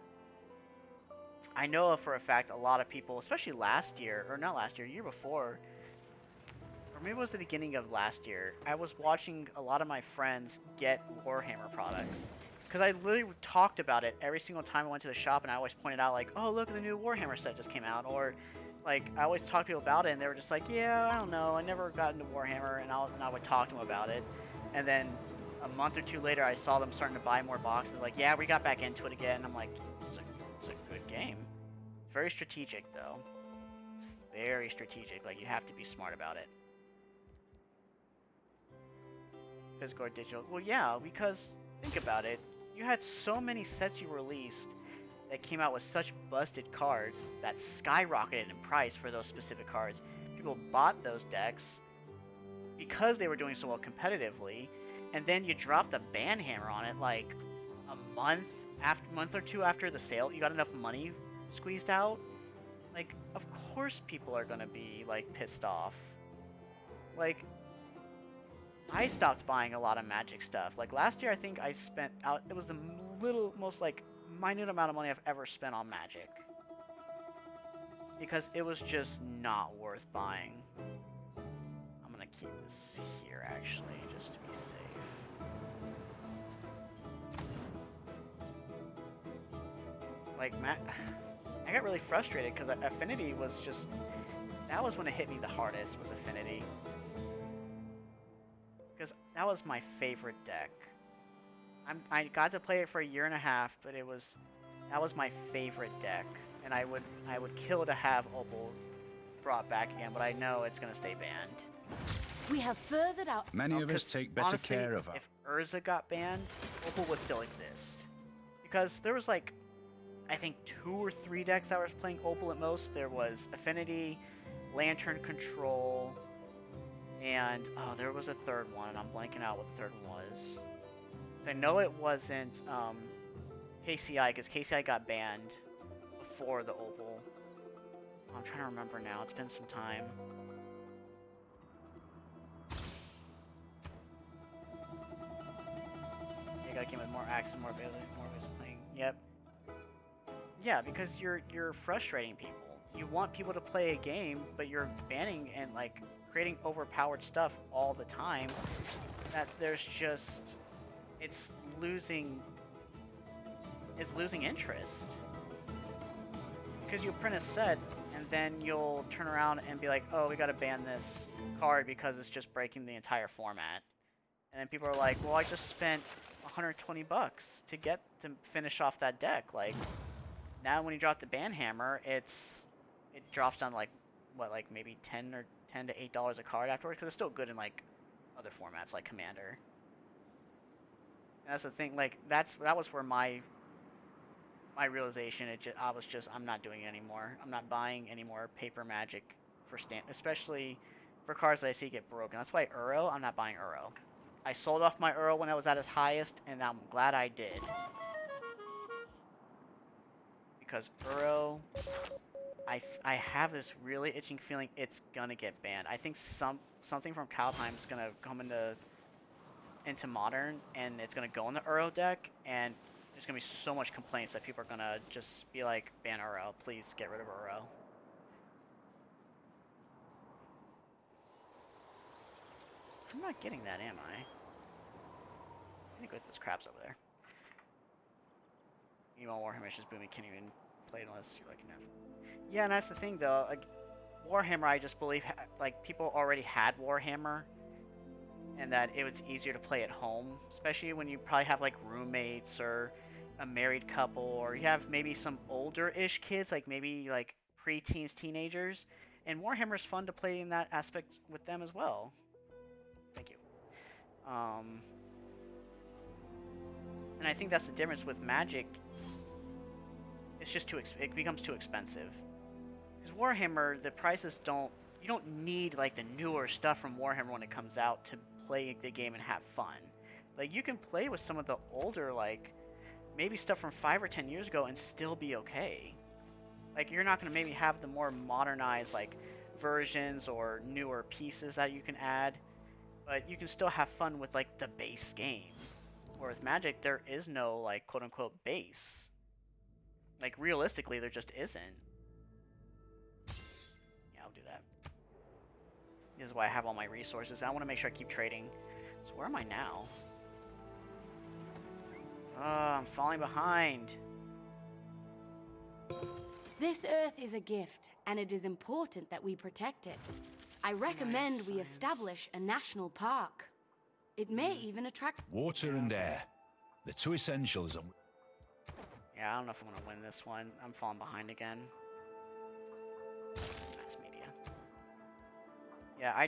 I know for a fact a lot of people, especially last year, or not last year, year before, or maybe it was the beginning of last year, I was watching a lot of my friends get Warhammer products. Because I literally talked about it every single time I went to the shop, and I always pointed out, like, oh, look at the new Warhammer set just came out. Or, like, I always talked to people about it, and they were just like, yeah, I don't know, I never got into Warhammer, and I would talk to them about it. And then a month or two later, I saw them starting to buy more boxes, like, yeah, we got back into it again. And I'm like, it's a good game. It's very strategic, though. It's very strategic. Like, you have to be smart about it. Physical or digital? Well, yeah, because think about it. You had so many sets you released that came out with such busted cards that skyrocketed in price for those specific cards. People bought those decks because they were doing so well competitively, and then you dropped a ban hammer on it like a month or two after the sale. You got enough money squeezed out. Like, of course people are gonna be like pissed off. Like, I stopped buying a lot of Magic stuff. Like last year, I think I spent out. It was the most like minute amount of money I've ever spent on Magic because it was just not worth buying. I'm gonna keep this here actually, just to be safe. Like I got really frustrated because Affinity was just. That was when it hit me the hardest. Was Affinity. Because that was my favorite deck. I got to play it for a year and a half, but that was my favorite deck, and I would kill to have Opal brought back again, but I know it's gonna stay banned. We have furthered our... many of us take better Honestly, care of our if Urza got banned, Opal would still exist. Because there was like, I think 2 or 3 decks that was playing Opal at most. There was Affinity, Lantern Control, and oh, there was a third one, and I'm blanking out what the third one was. I know it wasn't KCI, because KCI got banned before the Opal. I'm trying to remember now. It's been some time. You gotta game with more access, more ability, more ways of playing. Yep. Yeah, because you're frustrating people. You want people to play a game, but you're banning and like creating overpowered stuff all the time. That there's just it's losing interest. Because you print a set and then you'll turn around and be like, oh, we gotta ban this card because it's just breaking the entire format. And then people are like, well, I just spent 120 bucks to finish off that deck. Like, now when you drop the ban hammer, it drops down like what, like maybe $10 to $8 a card afterwards, because it's still good in like other formats like Commander. And that's the thing. Like that was where my realization. I'm not doing it anymore. I'm not buying any more paper Magic for especially for cards that I see get broken. That's why Uro. I'm not buying Uro. I sold off my Uro when I was at its highest, and I'm glad I did. Because Uro, I have this really itching feeling it's gonna get banned. I think something from Kaldheim is gonna come into into Modern, and it's gonna go in the Uro deck, and there's gonna be so much complaints that people are gonna just be like, ban Uro, please get rid of Uro. I'm not getting that, am I? I think with this crap's over there. Meanwhile, Warhammer's just booming, can't even play it unless you're like enough. Yeah, and that's the thing though. Like, Warhammer, I just believe like people already had Warhammer, and that it was easier to play at home, especially when you probably have like roommates or a married couple, or you have maybe some older-ish kids, like maybe like pre-teens, teenagers, and Warhammer's fun to play in that aspect with them as well. Thank you. And I think that's the difference with Magic. It's just it becomes too expensive. Because Warhammer, the prices don't. You don't need like the newer stuff from Warhammer when it comes out to play the game and have fun. Like you can play with some of the older, like maybe stuff from 5 or 10 years ago and still be okay. Like you're not gonna maybe have the more modernized like versions or newer pieces that you can add, but you can still have fun with like the base game. Where with Magic, there is no like quote unquote base. Like realistically, there just isn't. Yeah, I'll do that. This is why I have all my resources. I want to make sure I keep trading. So where am I now? Oh, I'm falling behind. This Earth is a gift, and it is important that we protect it. I recommend we establish a national park. It may even attract... Water and air. The two essentials. Yeah, I don't know if I'm going to win this one. I'm falling behind again. Mass media. Yeah,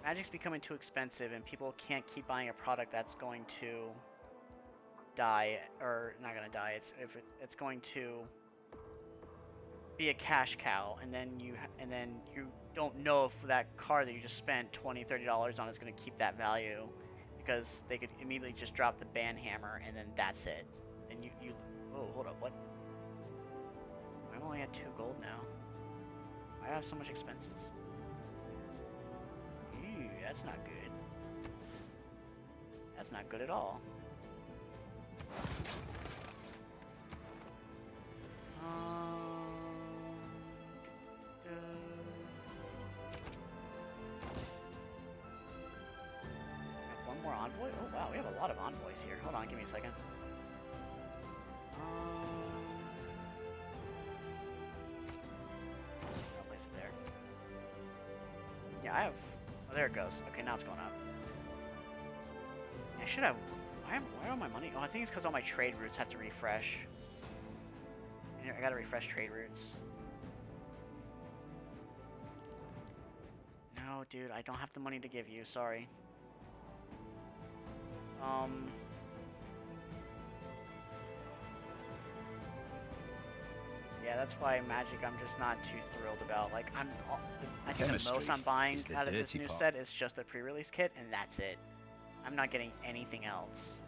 Magic's becoming too expensive, and people can't keep buying a product that's going to die, or not going to die. It's going to be a cash cow, and then you don't know if that card that you just spent $20-$30 on is going to keep that value, because they could immediately just drop the ban hammer, and then that's it. And you oh, hold up, what? I'm only at 2 gold now. I have so much expenses. Ew, that's not good. That's not good at all. One more envoy? Oh wow, we have a lot of envoys here. Hold on, give me a second. I'll place it there. Yeah, I have... Oh, there it goes. Okay, now it's going up. I should have... Why are all my money... Oh, I think it's because all my trade routes have to refresh. I gotta refresh trade routes. No, dude, I don't have the money to give you. Sorry. Yeah, that's why Magic I'm just not too thrilled about. Like, I think the most I'm buying out of this new set is just the pre-release kit, and that's it. I'm not getting anything else.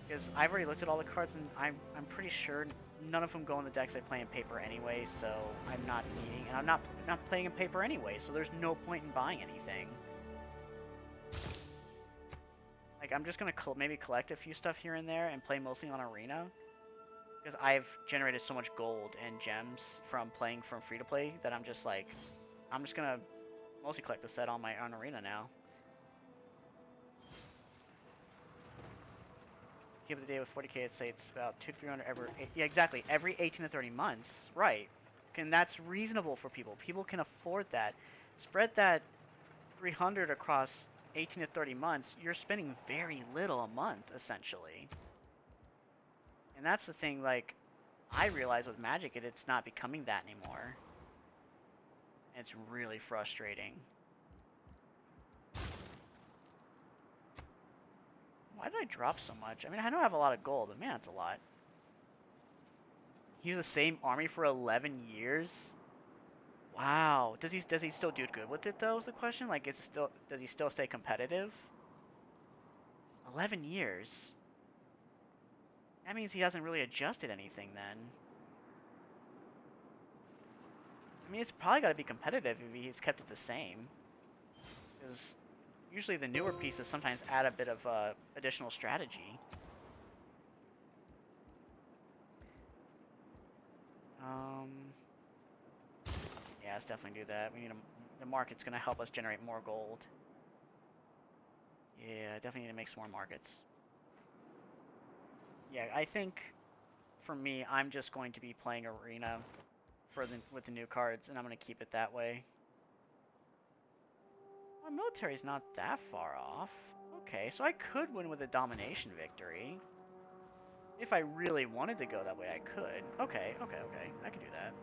Because I've already looked at all the cards, and I'm pretty sure none of them go in the decks I play in paper anyway, so I'm not needing... And I'm not playing in paper anyway, so there's no point in buying anything. Like, I'm just gonna maybe collect a few stuff here and there and play mostly on Arena. Because I've generated so much gold and gems from playing from free-to-play that I'm just like... I'm just gonna mostly collect the set on Arena now. Give the day with 40k, I'd say it's about 200-300 every... Yeah, exactly. Every 18 to 30 months. Right. And that's reasonable for people. People can afford that. Spread that 300 across 18 to 30 months. You're spending very little a month, essentially. And that's the thing, like, I realize with Magic, it's not becoming that anymore. And it's really frustrating. Why did I drop so much? I mean, I don't have a lot of gold, but man, that's a lot. He was the same army for 11 years? Wow. Does he still do good with it though, is the question? Like, does he still stay competitive? 11 years. That means he hasn't really adjusted anything then. I mean, it's probably got to be competitive if he's kept it the same. Because usually the newer pieces sometimes add a bit of additional strategy. Yeah, let's definitely do that. We need the market's gonna help us generate more gold. Yeah, definitely need to make some more markets. Yeah, I think for me, I'm just going to be playing Arena with the new cards, and I'm gonna keep it that way. My military's not that far off. Okay, so I could win with a domination victory. If I really wanted to go that way, I could. Okay, okay, okay. I can do that.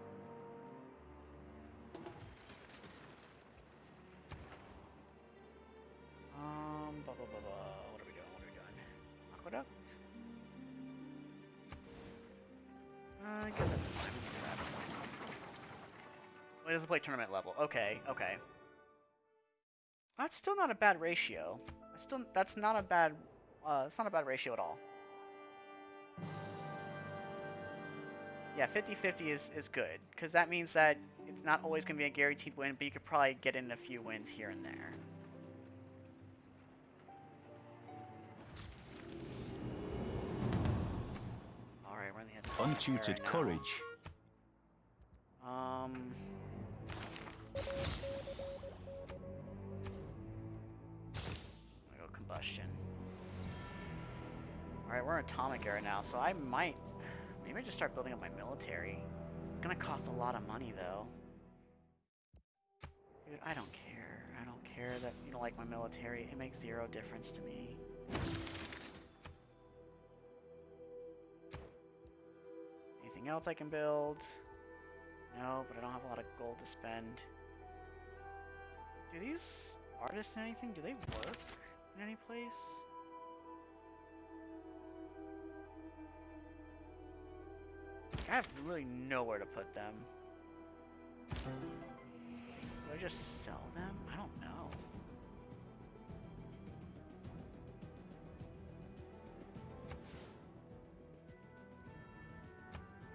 Blah, blah, blah, blah. What are we doing? What are we doing? Aqueduct? I guess that's fine. We can do that. Well, it doesn't play tournament level. Okay, okay. That's still not a bad ratio. That's not a bad, it's not a bad ratio at all. Yeah, 50-50 is good, because that means that it's not always going to be a guaranteed win, but you could probably get in a few wins here and there. Alright, we're in the Untutored right courage. I'm gonna go combustion. Alright, we're in atomic era now, so I might maybe just start building up my military. It's gonna cost a lot of money though. Dude, I don't care. I don't care that you don't like my military. It makes zero difference to me. Anything else I can build? No, but I don't have a lot of gold to spend. Do these artists and anything, do they work in any place? I have really nowhere to put them. Do I just sell them? I don't know.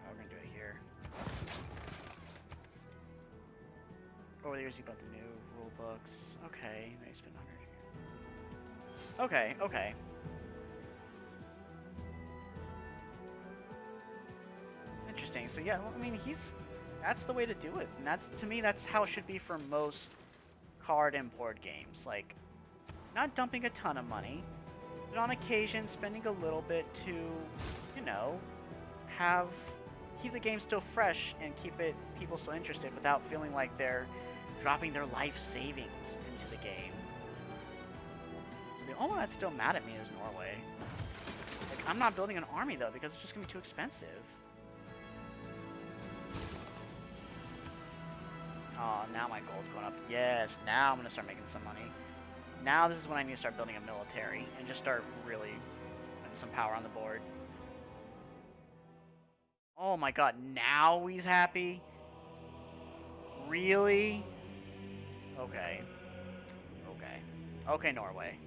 Oh, we're gonna do it here. Oh, there's about the new rule books. Okay, now you spend 100 here. Okay, okay. Interesting. So yeah, well, I mean, that's the way to do it. And to me, that's how it should be for most card import games. Like, not dumping a ton of money, but on occasion spending a little bit to, you know, keep the game still fresh and keep people still interested without feeling like they're dropping their life savings into the game. So the only one that's still mad at me is Norway. Like, I'm not building an army though because it's just gonna be too expensive. Oh, now my goal's going up. Yes, now I'm gonna start making some money. Now this is when I need to start building a military and just start really putting some power on the board. Oh my god, now he's happy? Really? Okay. Okay. Okay, Norway.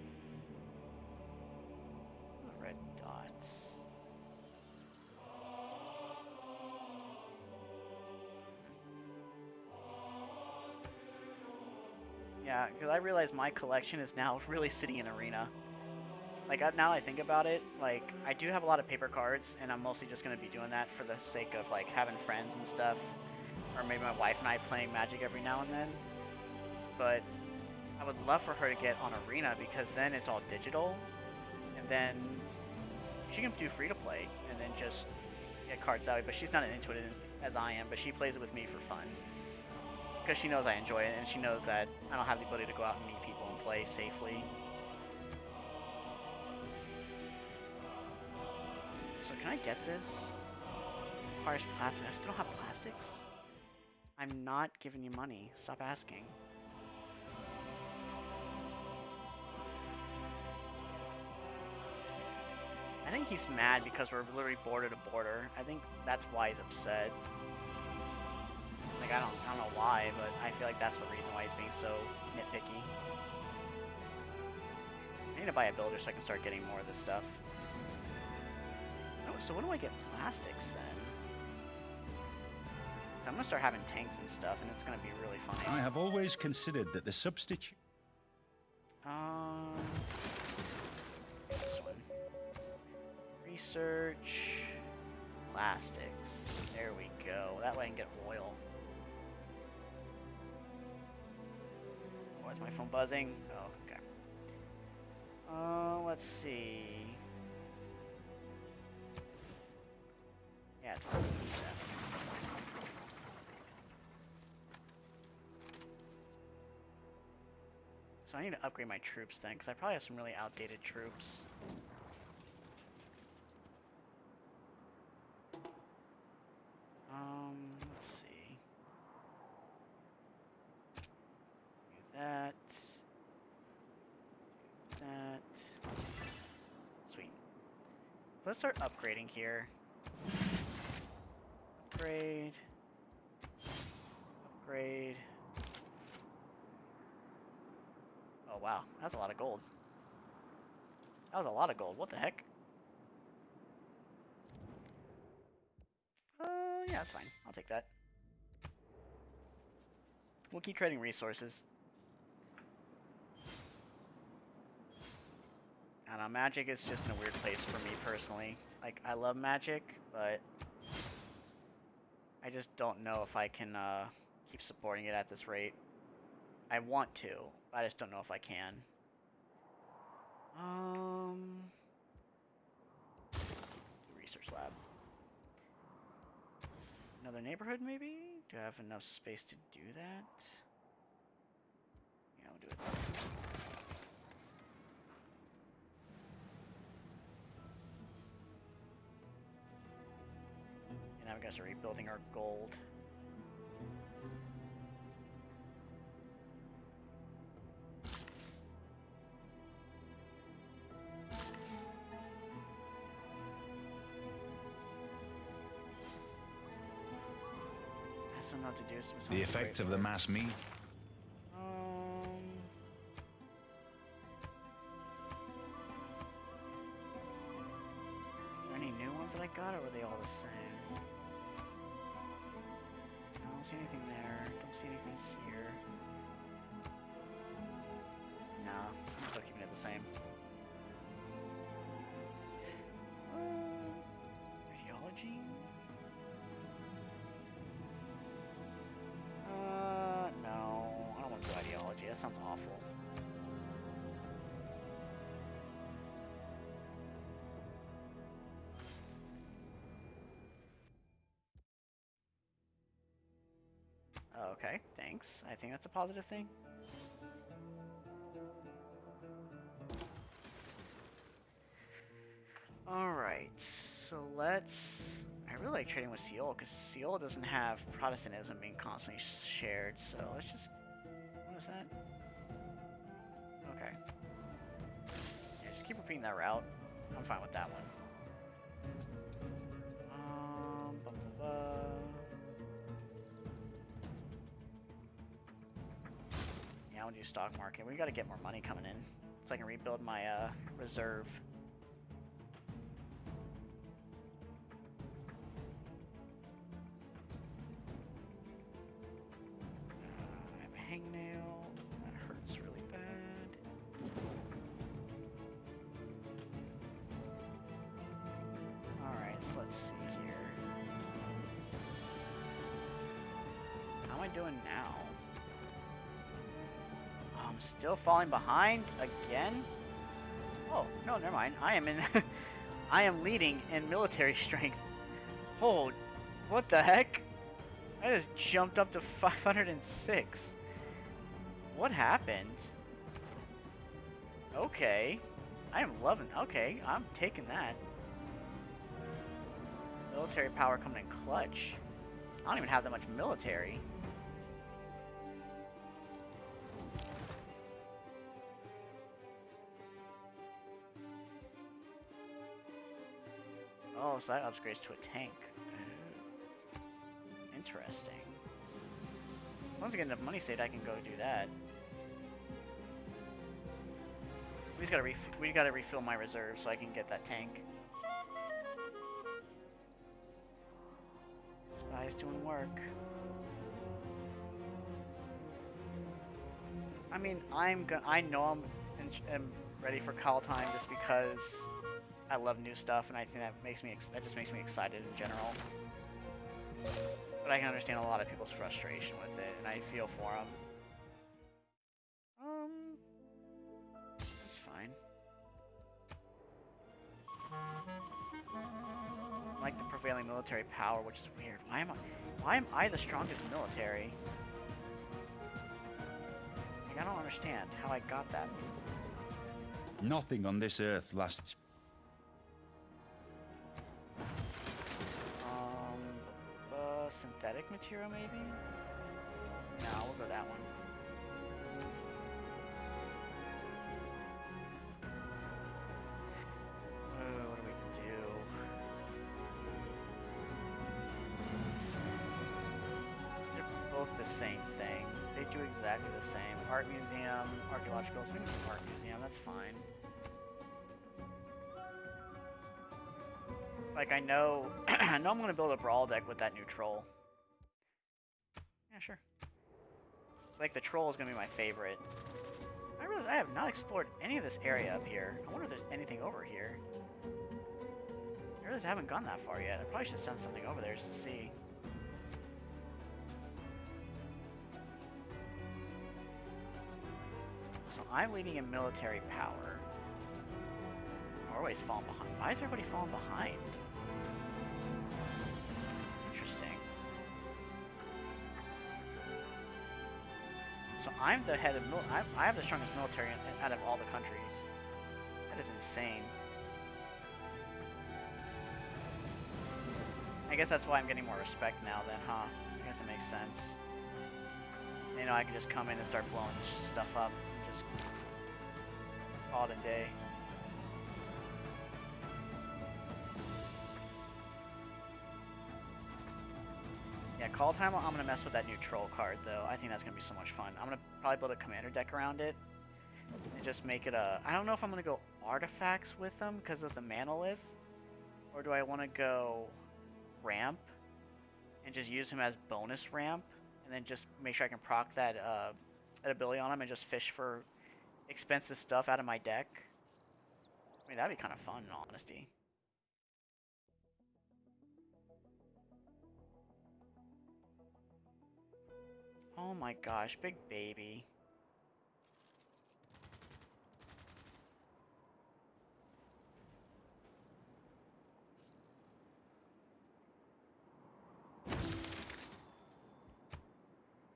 Red dots. Yeah, because I realize my collection is now really sitting in Arena. Like, now that I think about it, like, I do have a lot of paper cards, and I'm mostly just going to be doing that for the sake of, like, having friends and stuff. Or maybe my wife and I playing Magic every now and then. But I would love for her to get on Arena, because then it's all digital. And then she can do free-to-play, and then just get cards that way. But she's not into it as I am, but she plays it with me for fun. Because she knows I enjoy it, and she knows that I don't have the ability to go out and meet people and play safely. So can I get this? Requires plastic. I still don't have plastics? I'm not giving you money. Stop asking. I think he's mad because we're literally border to border. I think that's why he's upset. Like, I don't know why, but I feel like that's the reason why he's being so nitpicky. I need to buy a builder so I can start getting more of this stuff. Oh, so when do I get plastics then? I'm gonna start having tanks and stuff, and it's gonna be really funny. I have always considered that the substitute... This one. Research. Plastics. There we go. That way I can get oil. Why is my phone buzzing? Oh, okay. Let's see. Yeah, it's fine. So I need to upgrade my troops then, because I probably have some really outdated troops. Let's see. Do that. Do that. Sweet. So let's start upgrading here. Upgrade. Upgrade. Oh wow, that's a lot of gold. That was a lot of gold. What the heck? Yeah, that's fine. I'll take that. We'll keep trading resources. I don't know, magic is just in a weird place for me personally. Like, I love magic, but I just don't know if I can keep supporting it at this rate. I want to, but I just don't know if I can. Research lab. Another neighborhood, maybe? Do I have enough space to do that? Yeah, we'll do it. And now we gotta start rebuilding our gold. I don't know what to do. The effect of the mass meat. Any new ones that I got, or were they all the same? I don't see anything there. Don't see anything here. No, I'm still keeping it the same. Radiology? No. I don't want to do ideology. That sounds awful. Okay, thanks. I think that's a positive thing. Alright, so let's... I really like trading with Seoul, because Seoul doesn't have Protestantism being constantly shared, so let's just... What is that? Okay. Yeah, just keep repeating that route. I'm fine with that one. Ba -ba -ba. Yeah, I want to do stock market. We gotta get more money coming in, so I can rebuild my reserve. I'm hangnail. That hurts really bad. Alright, so let's see here. How am I doing now? Oh, I'm still falling behind again? Oh, no, never mind. I am in... I am leading in military strength. Oh, what the heck? I just jumped up to 506. What happened? Okay. I am loving... Okay, I'm taking that. Military power coming in clutch. I don't even have that much military. Oh, so that upgrades to a tank. Interesting. Once I get enough money saved, I can go do that. We gotta refill my reserves so I can get that tank. Spy's doing work. I mean, I know I'm am ready for call time just because I love new stuff, and I think that just makes me excited in general. But I can understand a lot of people's frustration with it, and I feel for them. That's fine. I like the prevailing military power, which is weird. Why am I the strongest military? Like, I don't understand how I got that. Nothing on this earth lasts. Synthetic material, maybe? No, we'll go that one. What do we do? They're both the same thing. They do exactly the same. Art museum, archaeological, so we can do art museum, that's fine. Like, I know I'm gonna build a brawl deck with that new troll. Yeah, sure. Like, the troll is gonna be my favorite. I realize I have not explored any of this area up here. I wonder if there's anything over here. I realize I haven't gone that far yet. I probably should send something over there just to see. So I'm leading in military power. Norway's falling behind. Why is everybody falling behind? Interesting. So I'm the head of I have the strongest military out of all the countries. That is insane. I guess that's why I'm getting more respect now then, huh? I guess it makes sense. You know, I can just come in and start blowing stuff up and just call it a day. Yeah, call time, I'm gonna mess with that new troll card though. I think that's gonna be so much fun. I'm gonna probably build a commander deck around it and just make it a. I don't know if I'm gonna go artifacts with them because of the manolith, or do I want to go ramp and just use him as bonus ramp, and then just make sure I can proc that ability on him and just fish for expensive stuff out of my deck. I mean, that'd be kind of fun in all honesty. Oh my gosh, big baby.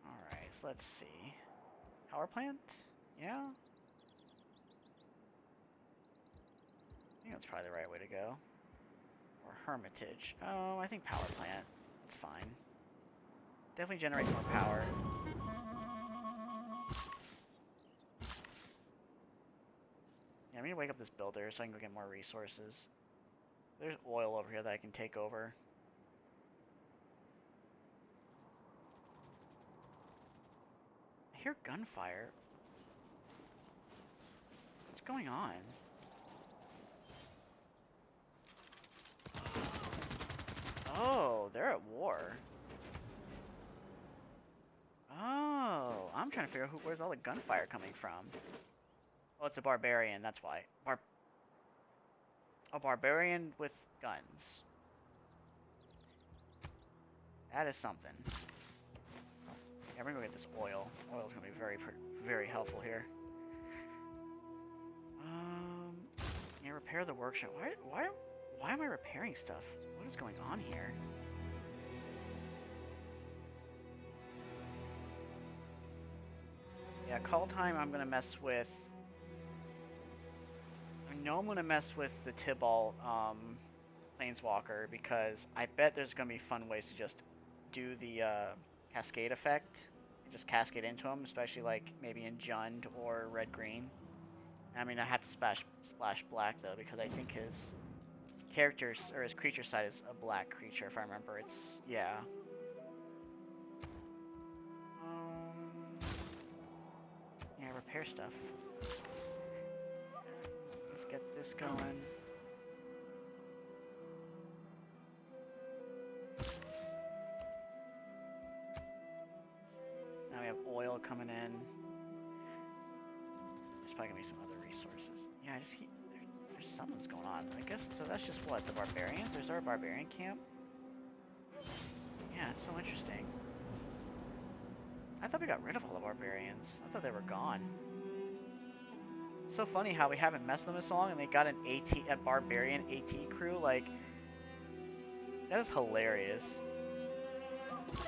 Alright, so let's see. Power plant? Yeah? I think that's probably the right way to go. Or hermitage. Oh, I think power plant. That's fine. Definitely generate more power. Yeah, I need to wake up this builder so I can go get more resources. There's oil over here that I can take over. I hear gunfire. What's going on? Oh, they're at war. Oh, I'm trying to figure out where's all the gunfire coming from. Oh, it's a barbarian, that's why. A barbarian with guns. That is something. Yeah, I'm gonna go get this oil. Oil's gonna be very helpful here. Yeah, repair the workshop. Why am I repairing stuff? What is going on here? Yeah, call time I'm gonna mess with. I know I'm gonna mess with the Tybalt Planeswalker because I bet there's gonna be fun ways to just do the cascade effect and just cascade into him, especially like maybe in Jund or Red Green. I mean, I have to splash black though because I think his characters or his creature side is a black creature if I remember. It's yeah. Yeah, repair stuff. Let's get this going. Now we have oil coming in. probably gonna be some other resources. Yeah, I just keep... There's something's going on. I guess, so that's just what? The barbarians? There's our barbarian camp? Yeah, it's so interesting. I thought we got rid of all the barbarians. I thought they were gone. It's so funny how we haven't messed with them so long and they got a barbarian AT crew. Like, that is hilarious. Move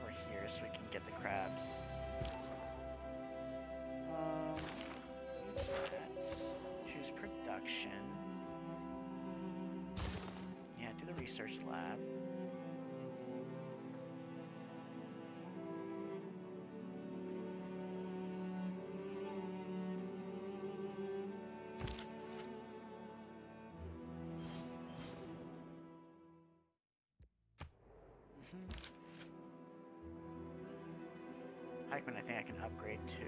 over here so we can get the crabs. Choose production. Yeah, do the research lab. Pikeman, I think I can upgrade too.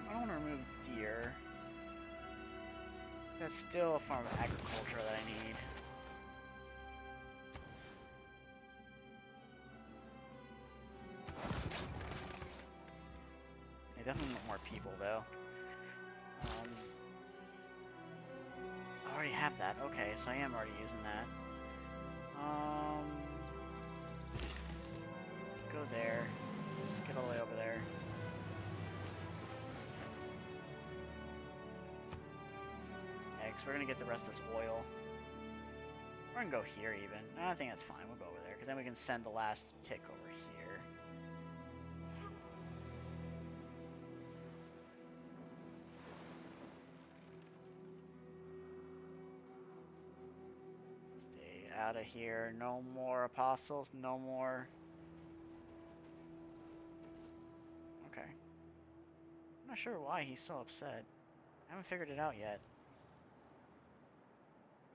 I don't want to remove deer. That's still a form of agriculture that I need. I definitely want more people though. I already have that. Okay, so I am already using that. Go there. Let's get all the way over there. Yeah, because we're gonna get the rest of this oil. We're gonna go here even. I think that's fine. We'll go over there because then we can send the last tick over here. Stay out of here. No more apostles. No more. Okay. I'm not sure why he's so upset. I haven't figured it out yet.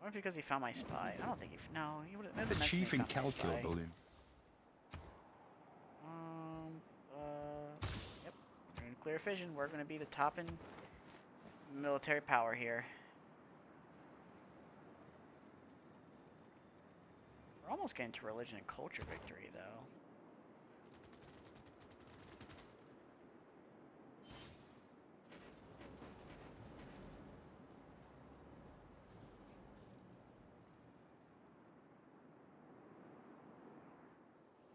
What if because he found my spy? I don't think he... No, he would have The mentioned he chief found my incalculable spy. in... Yep. We're in clear vision. We're going to be the top in military power here. We're almost getting to religion and culture victory, though.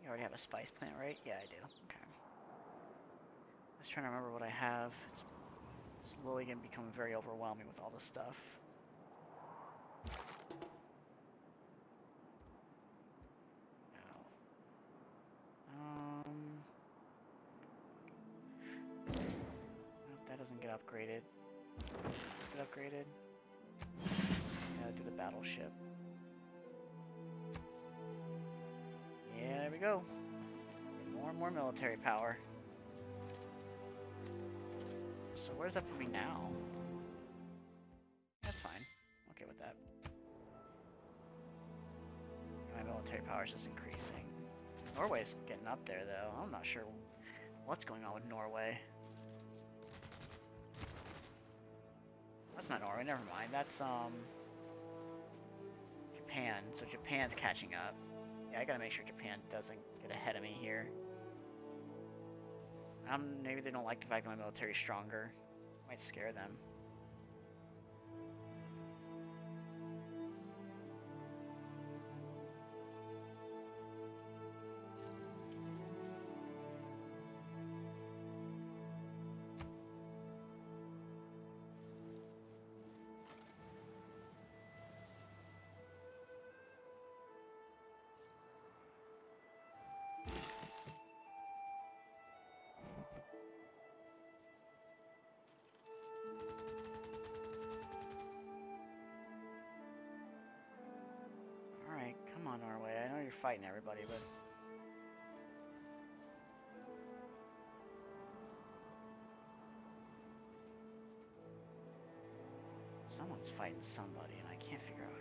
You already have a spice plant, right? Yeah, I do. Okay. I was trying to remember what I have. It's slowly going to become very overwhelming with all this stuff. Nope, that doesn't get upgraded. Let's get upgraded. Gotta do the battleship. Yeah, there we go. More and more military power. So where's that put me now? That's fine. I'm okay with that. My military power is just increasing. Norway's getting up there, though. I'm not sure what's going on with Norway. That's not Norway, never mind. That's, Japan. So Japan's catching up. Yeah, I gotta make sure Japan doesn't get ahead of me here. Maybe they don't like the fact that my military is stronger. Might scare them. Alright, come on, Norway. I know you're fighting everybody, but... Someone's fighting somebody, and I can't figure out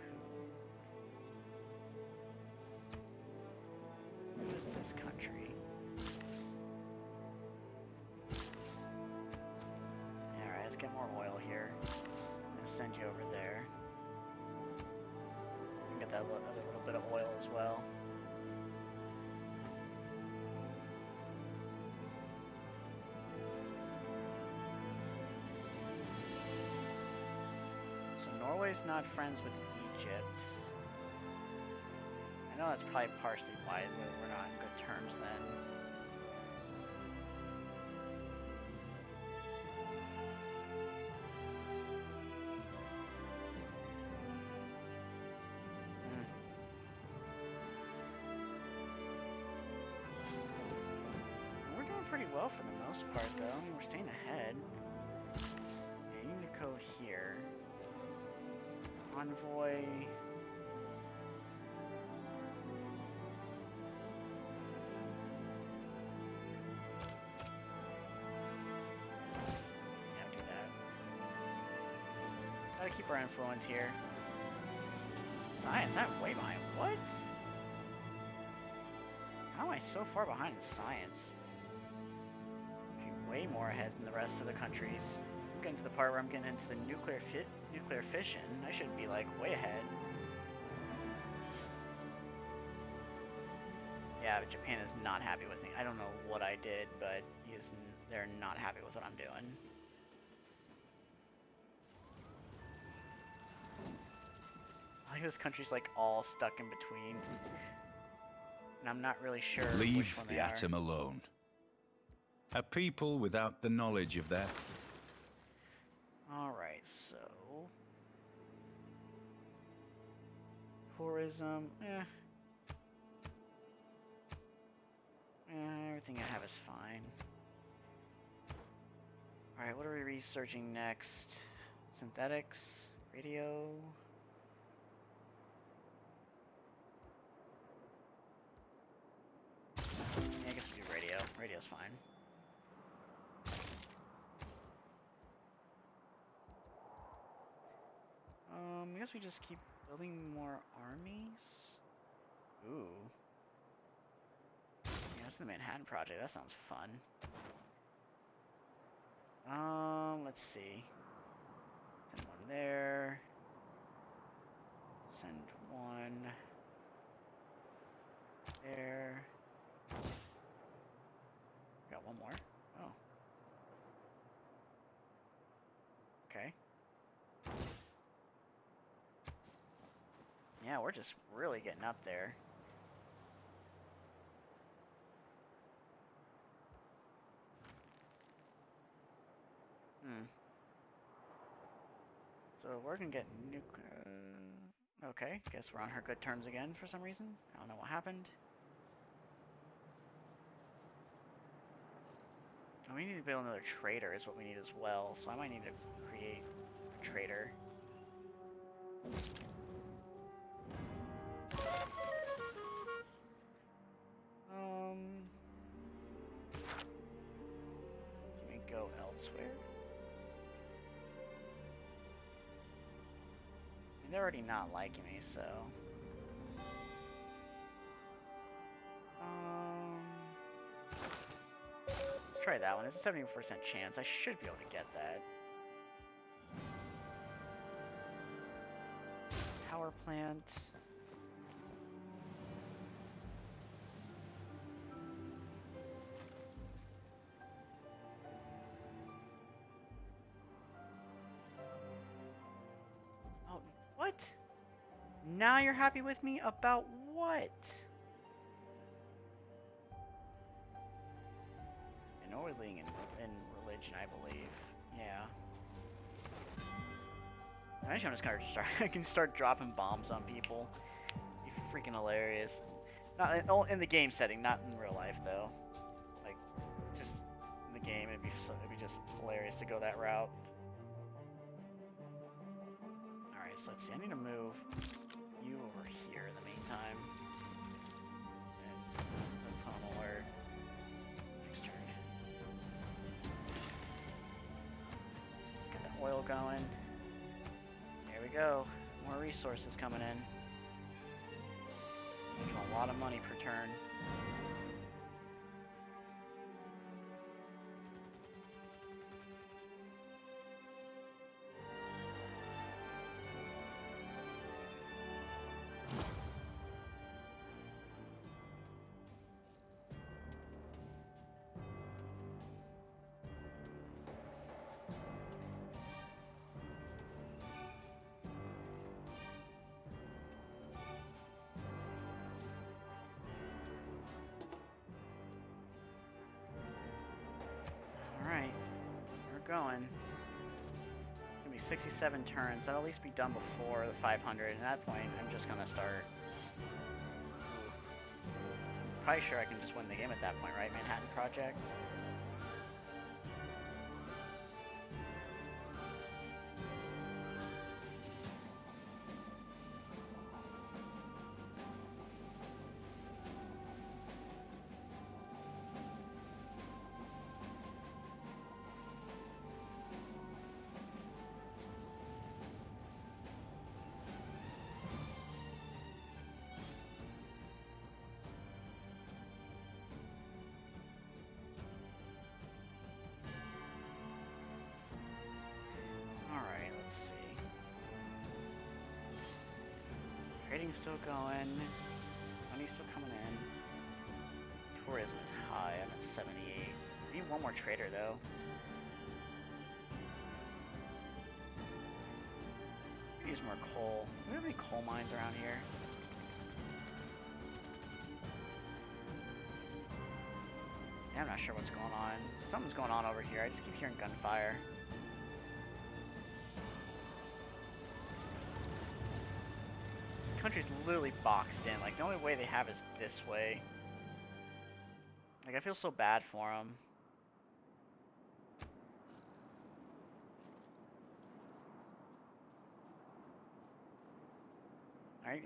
who is this country. Alright, let's get more oil here. I'm gonna send you over there. And get that other little bit of oil as well. So Norway's not friends with Egypt. I know that's probably partially why we're not in good terms then. We're doing pretty well for the most part, though. I mean, we're staying ahead. Yeah, you need to go here. Envoy. Yeah, do that. Gotta keep our influence here. Science, I'm way behind. What? How am I so far behind in science? I'm way more ahead than the rest of the countries. I'm getting to the part where I'm getting into the nuclear fission. I should be like way ahead. Yeah, but Japan is not happy with me. I don't know what I did, but they're not happy with what I'm doing. I think this country's like all stuck in between. And I'm not really sure which Leave one the they are. atom alone. A people without the knowledge of their... Alright, so... tourism, everything I have is fine. Alright, what are we researching next? Synthetics? Radio? Yeah, I guess we do radio. Radio's fine. I guess we just keep building more armies? Ooh. Yeah, that's the Manhattan Project. That sounds fun. Let's see. Send one there. Send one there. Got one more. Oh. Okay. Yeah, we're just really getting up there. So we're gonna get nuclear. Okay, guess we're on her good terms again for some reason. I don't know what happened. Oh, we need to build another trader is what we need as well. So I might need to create a trader. Can we go elsewhere? And they're already not liking me, so. Let's try that one. It's a 70% chance. I should be able to get that. Power plant. Oh, what? Now you're happy with me about what? And always leading in religion, I believe. Yeah. Actually, I'm just gonna start. I can start dropping bombs on people. Be freaking hilarious. Not in the game setting, not in real life though. Like, just in the game, it'd be just hilarious to go that route. All right, so let's see. I need to move you over here in the meantime. And put on alert. Next turn. Let's get that oil going. There we go. More resources coming in. Making a lot of money per turn. Alright, we're going. It's gonna be 67 turns. That'll at least be done before the 500. At that point, I'm just gonna start. I'm probably sure I can just win the game at that point, right? Manhattan Project. Alright, let's see. Trading's still going. Money's still coming in. Tourism is high. I'm at 78. I need one more trader, though. Use more coal. Do we have any coal mines around here? Yeah, I'm not sure what's going on. Something's going on over here. I just keep hearing gunfire. This country's literally boxed in. Like, the only way they have is this way. Like, I feel so bad for them.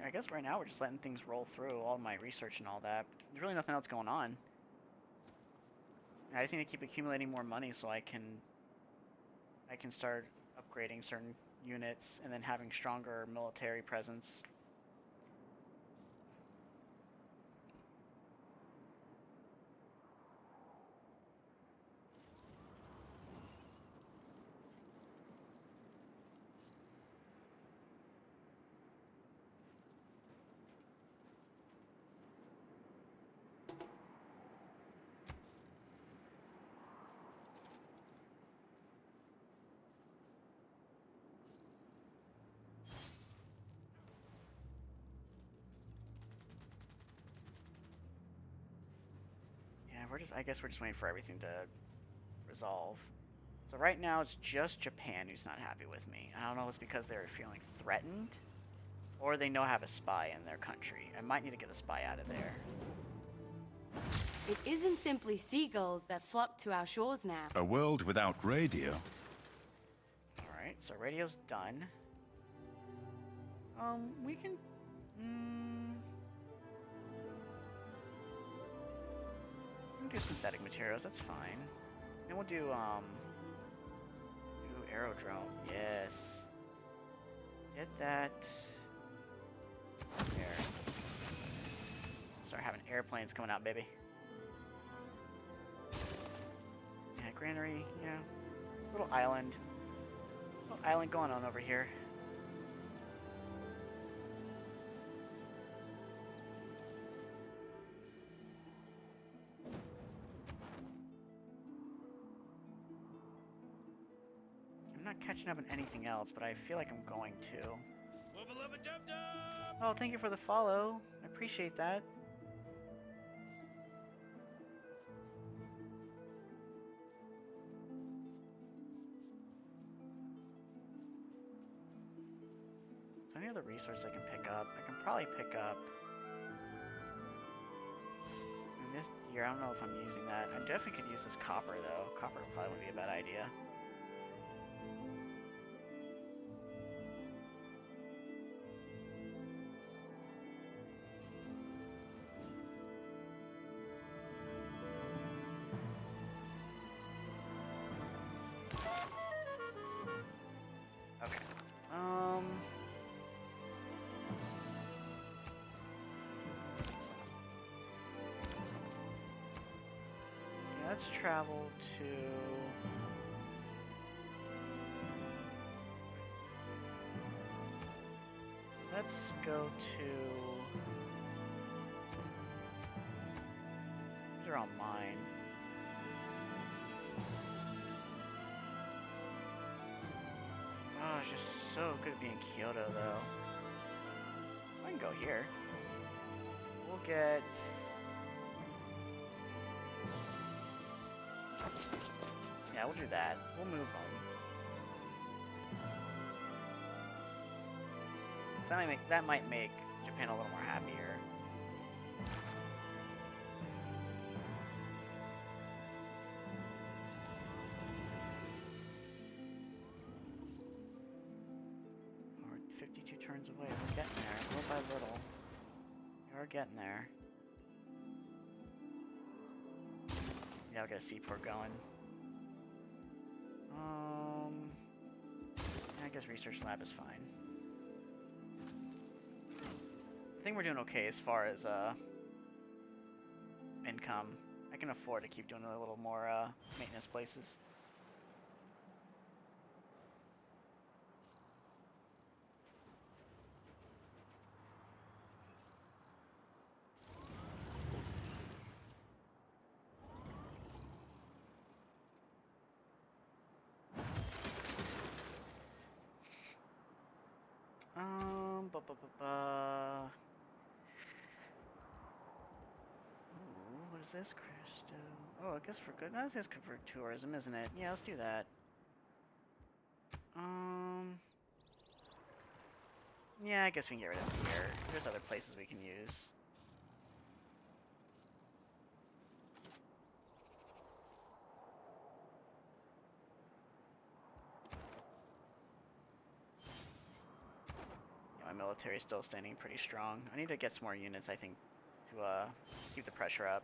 I guess right now we're just letting things roll through, all my research and all that. There's really nothing else going on. I just need to keep accumulating more money so I can start upgrading certain units and then having stronger military presence. I guess we're just waiting for everything to resolve. So right now it's just Japan who's not happy with me. I don't know if it's because they're feeling threatened or they know I have a spy in their country. I might need to get the spy out of there. It isn't simply seagulls that flock to our shores now. A world without radio. Alright, so radio's done. We can... we can do synthetic materials, that's fine. Then we'll do, aerodrome. Yes. Get that... there. Start having airplanes coming out, baby. Yeah, granary, yeah. Little island. Little island going on over here. I'm not catching up on anything else, but I feel like I'm going to. Oh, thank you for the follow. I appreciate that. So any other resource I can pick up? I can probably pick up... in this year, I don't know if I'm using that. I definitely could use this copper, though. Copper probably wouldn't be a bad idea. Okay. let's travel to... Let's go to... These are all mine. Oh, it's just so good being Kyoto, though. I can go here. We'll get... Yeah, we'll do that. We'll move them. So that might make Japan a little more happier. We're 52 turns away. We're getting there, little by little. We're getting there. Yeah, we'll get a seaport going. I guess research lab is fine. I think we're doing okay as far as income. I can afford to keep doing a little more maintenance places. Ooh, what is this, Christo? Oh, I guess for good. That is good for tourism, isn't it? Yeah, let's do that. Yeah, I guess we can get rid of here. There's other places we can use. Yeah, my military is still standing pretty strong. I need to get some more units, I think, to keep the pressure up.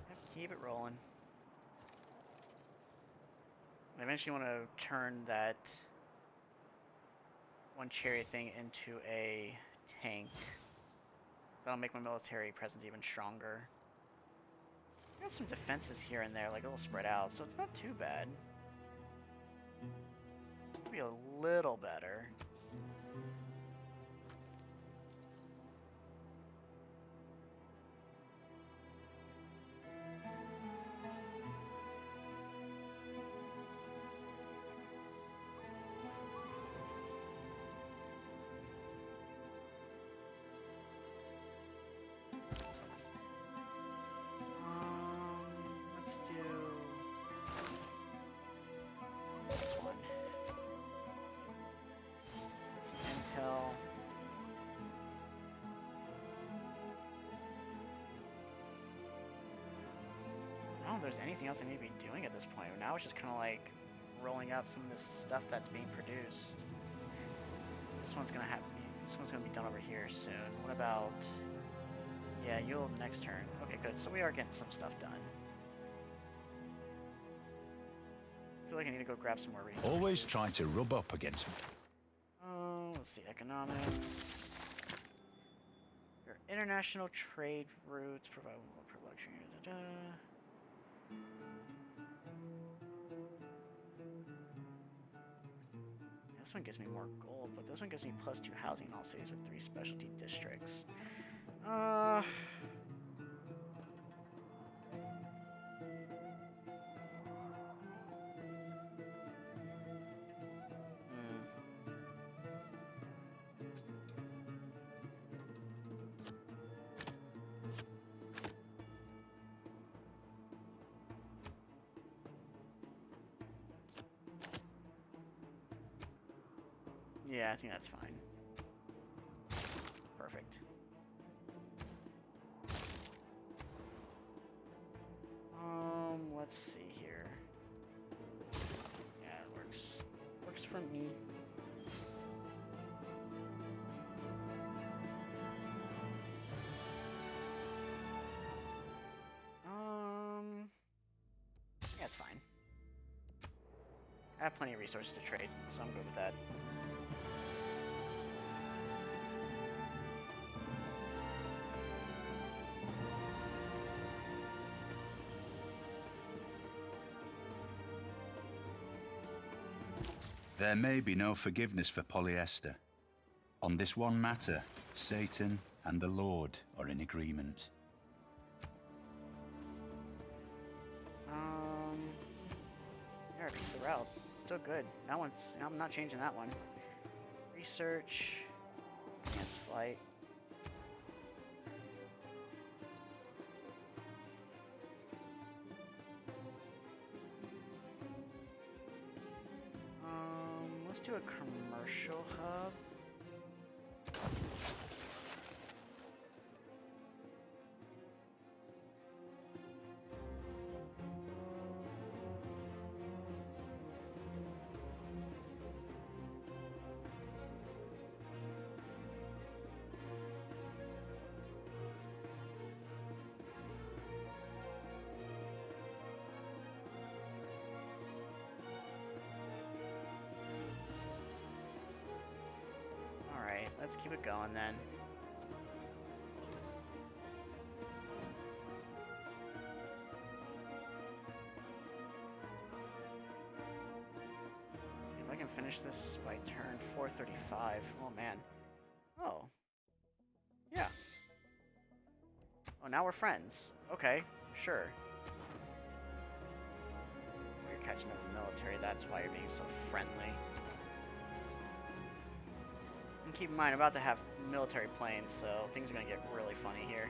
Yep, keep it rolling. I eventually want to turn that one chariot thing into a tank. That'll make my military presence even stronger. Got some defenses here and there, like a little spread out, so it's not too bad. Could be a little better. Let's do this one. Some intel. I don't know if there's anything else I need to be doing at this point. Now it's just kind of like rolling out some of this stuff that's being produced. This one's gonna be done over here soon. What about... Yeah, you'll next turn. Okay, good. So we are getting some stuff done. I feel like I need to go grab some more resources. Always trying to rub up against me. Oh, let's see. Economics. Your international trade routes provide more per luxury. Da, da, da. This one gives me more gold, but this one gives me +2 housing in all cities with 3 specialty districts. Hmm. Yeah, I think that's fine. Perfect. Let's see here. Yeah, it works. Works for me. Yeah, it's fine. I have plenty of resources to trade, so I'm good with that. There may be no forgiveness for polyester. On this one matter, Satan and the Lord are in agreement. Yeah, repeat the route. Still good. That one's. I'm not changing that one. Research. Advanced flight. Let's do a commercial hub. Alright, let's keep it going then. If I can finish this by turn 435. Oh man. Oh. Yeah. Oh, now we're friends. Okay, sure. You're catching up with the military, that's why you're being so friendly. And keep in mind, I'm about to have military planes, so things are gonna get really funny here.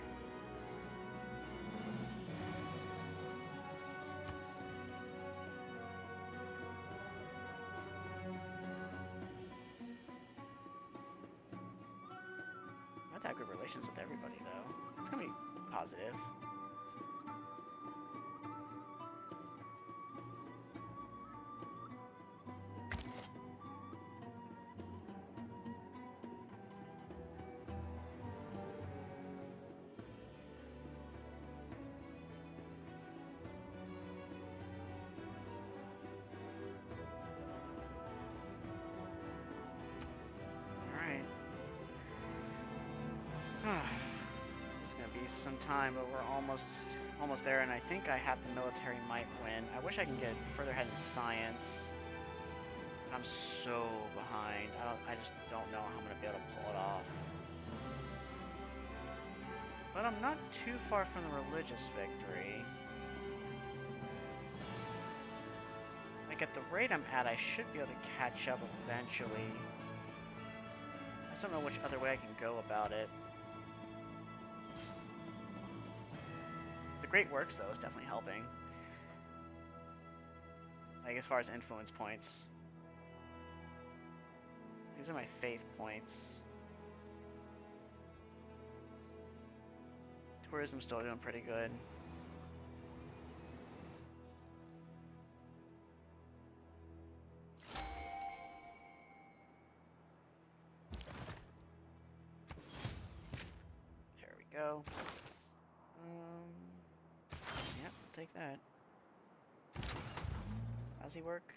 I have to have good relations with everybody, though. It's gonna be positive. Alright. It's gonna be some time, but we're almost there, and I think I have the military might win. I wish I can get further ahead in science. I'm so behind. I just don't know how I'm gonna be able to pull it off. But I'm not too far from the religious victory. Like at the rate I'm at, I should be able to catch up eventually. I just don't know which other way I can go about it. The Great Works, though, is definitely helping. Like, as far as influence points. These are my faith points. Tourism's still doing pretty good. There we go. Yep, I'll take that. How's he work?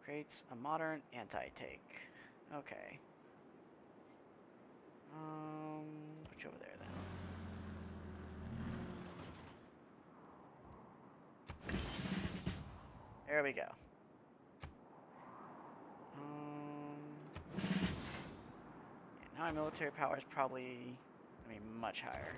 Creates a modern anti-take. Okay. Put you over there then. There we go. Yeah, now my military power is probably, much higher.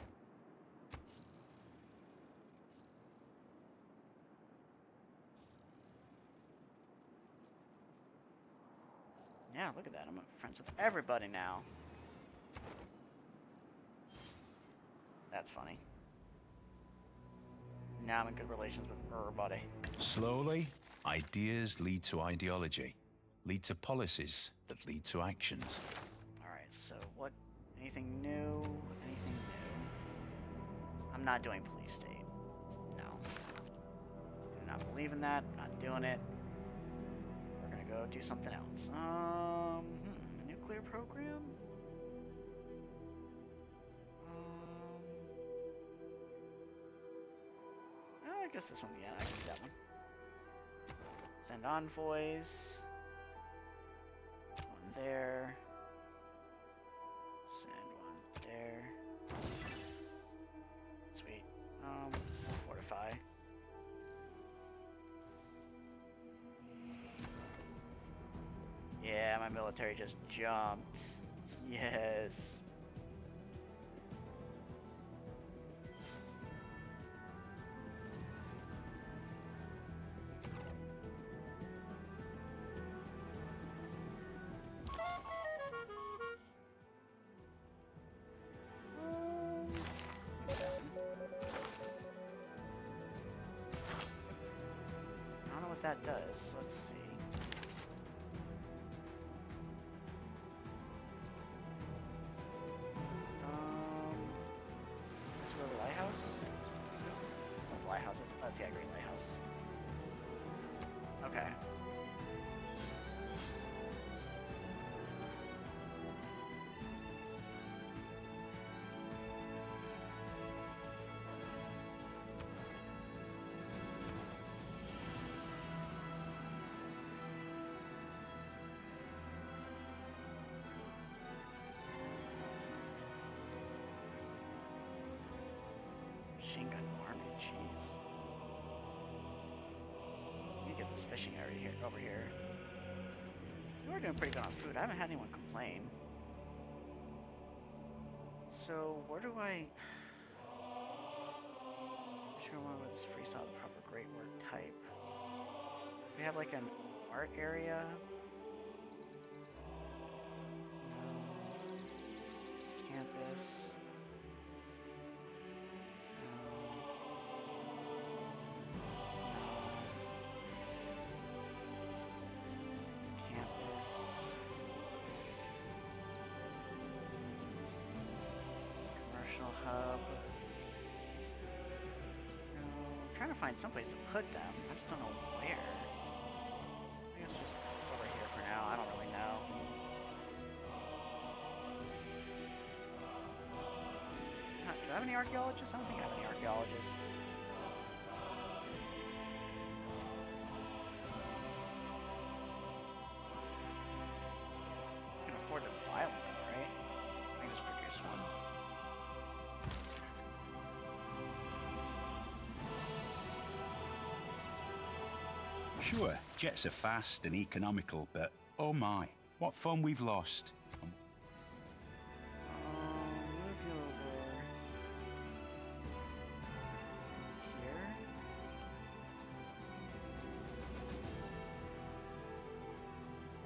Yeah, look at that. I'm friends with everybody now. That's funny. Now I'm in good relations with everybody. Slowly, ideas lead to ideology, lead to policies that lead to actions. Alright, so what? Anything new? Anything new? I'm not doing police state. No. Do not believe in that. I'm not doing it. We're gonna go do something else. Nuclear program? I guess this one, yeah, I can do that one. Send envoys. One there. Send one there. Sweet. Fortify. my military just jumped. Yes. I don't know what that does. Let's see. Is there a lighthouse? It's not the lighthouse. That's the green lighthouse. Okay. Machine gun army, jeez. Let me get this fishing area here, over here. We're doing pretty good on food. I haven't had anyone complain. So, where do I... Which one with this freestyle the proper great work type? We have like an art area. No. Campus. Hub. No, I'm trying to find someplace to put them. I just don't know where. I guess just over here for now. I don't really know. Do I have any archaeologists? I don't think I have any archaeologists. I can afford to buy one, right? I can just produce one. Sure, jets are fast and economical, but oh my, what fun we've lost. Move you over here.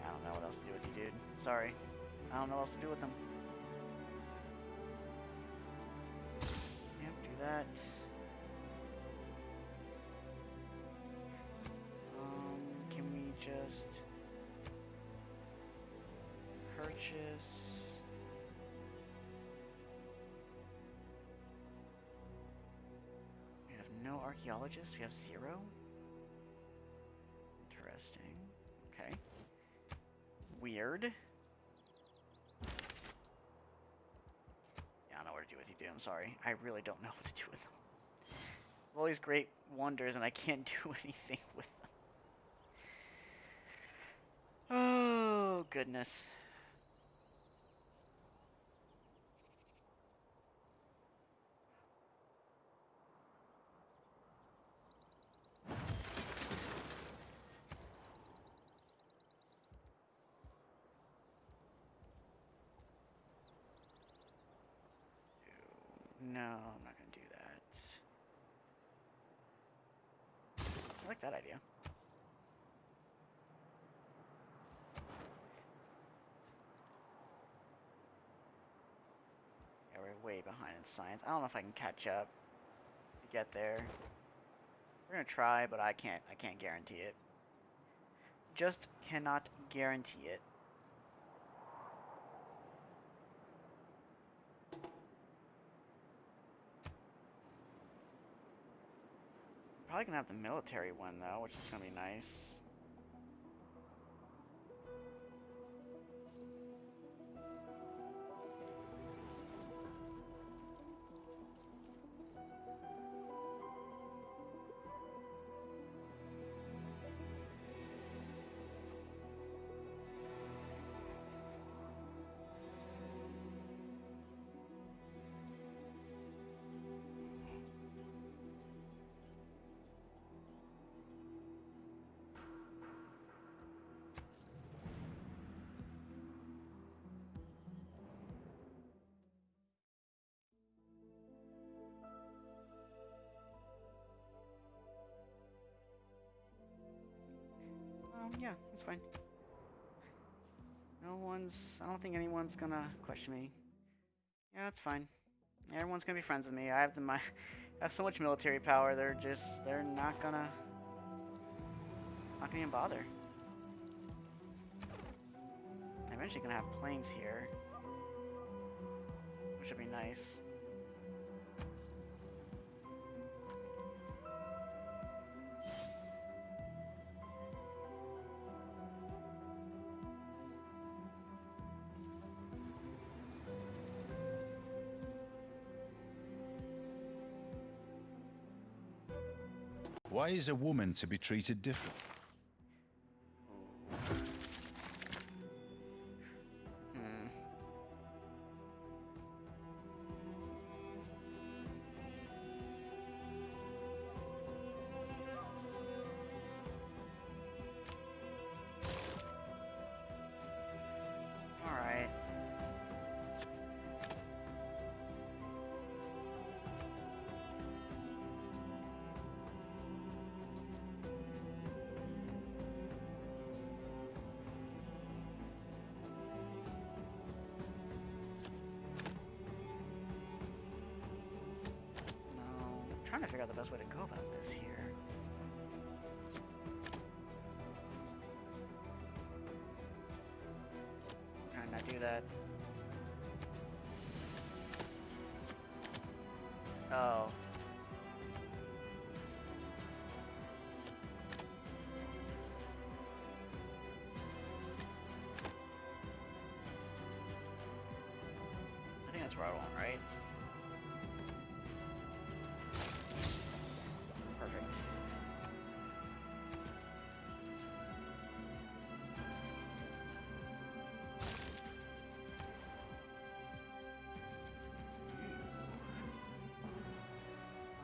I don't know what else to do with you, dude. Sorry. I don't know what else to do with them. Yep, do that. Can we just purchase? We have no archaeologists. We have 0. Interesting. Okay. Weird. Yeah, I don't know what to do with you, dude. I'm sorry. I really don't know what to do with them. All these great wonders, and I can't do anything with them. Oh, goodness. No, I'm not going to do that. I like that idea. Yeah, we're way behind in science. I don't know if I can catch up to get there. We're gonna try, but I can't guarantee it. Just cannot guarantee it. Probably gonna have the military one though, which is gonna be nice. Yeah, that's fine. No one's. I don't think anyone's gonna question me. Yeah, that's fine. Everyone's gonna be friends with me. I have I have so much military power. They're not gonna even bother. I'm eventually gonna have planes here, which would be nice. Why is a woman to be treated different? Hmm. All right. No, I'm trying to figure out the best way to go about this here. Trying not to do that. Oh. I think that's where I want, right? Perfect.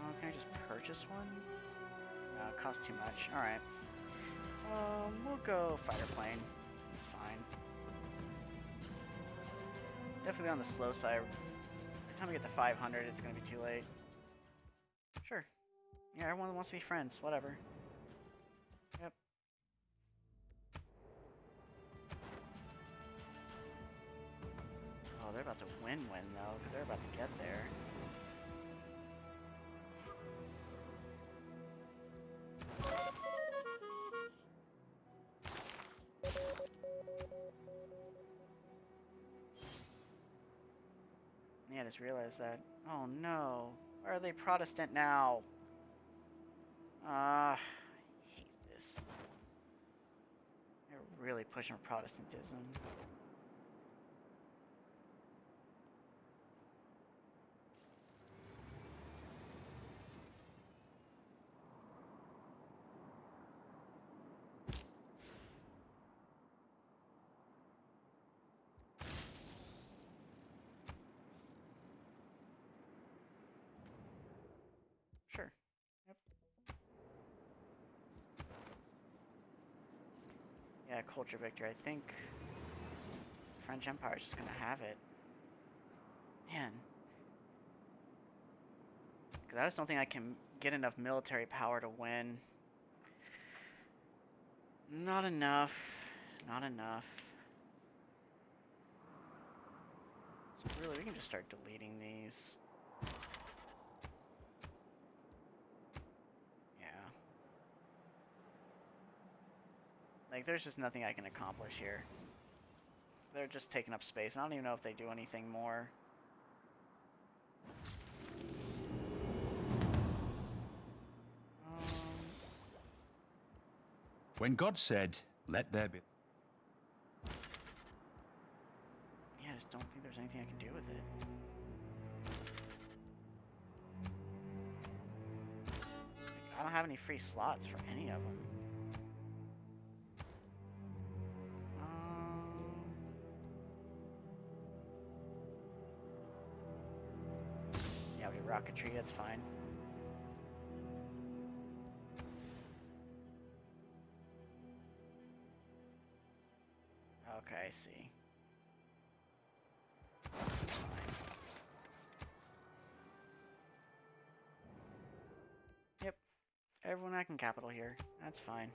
Oh, can I just purchase one? No, it costs too much. Alright. We'll go fighter plane. It's fine. Definitely on the slow side. By the time we get to 500, it's gonna be too late. Sure. Yeah, everyone wants to be friends. Whatever. Yep. Oh, they're about to win-win, though, because they're about to get there. Yeah, I just realized that. Oh, no. Why are they Protestant now? I hate this. They're really pushing Protestantism. Sure. Yep. Yeah, culture victory. I think the French Empire is just gonna have it. Man. Because I just don't think I can get enough military power to win. Not enough. Not enough. So really, we can just start deleting these. Yeah. Like, there's just nothing I can accomplish here. They're just taking up space. I don't even know if they do anything more. When God said, "Let there be," Yeah, I just don't think there's anything I can do with it. Like, I don't have any free slots for any of them. Yeah, we rocketry, that's fine. Okay, I see. Fine. Yep. Everyone I can capital here. That's fine.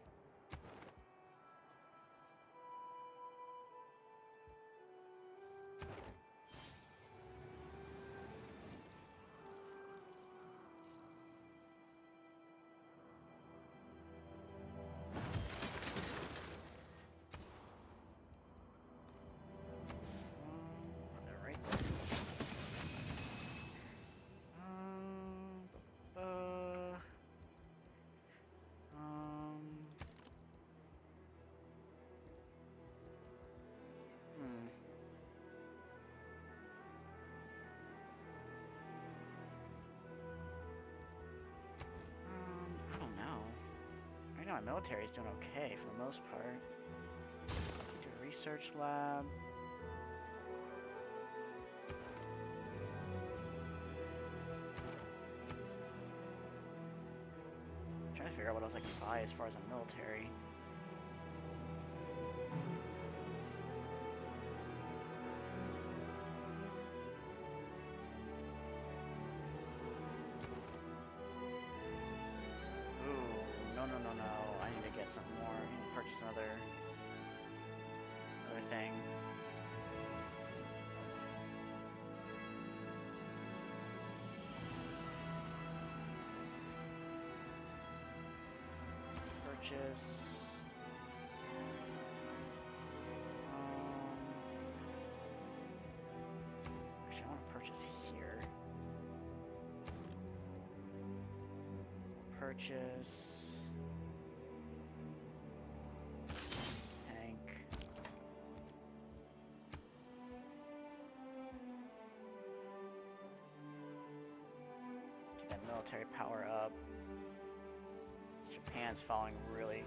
my military's doing okay for the most part. Do a research lab. Trying to figure out what else I can buy as far as a military. Ooh, no, no, no, no. I need to get some more. I need to purchase another thing. Purchase. Actually, I want to purchase here. Purchase. Tank. Get that military power up. Japan's following really,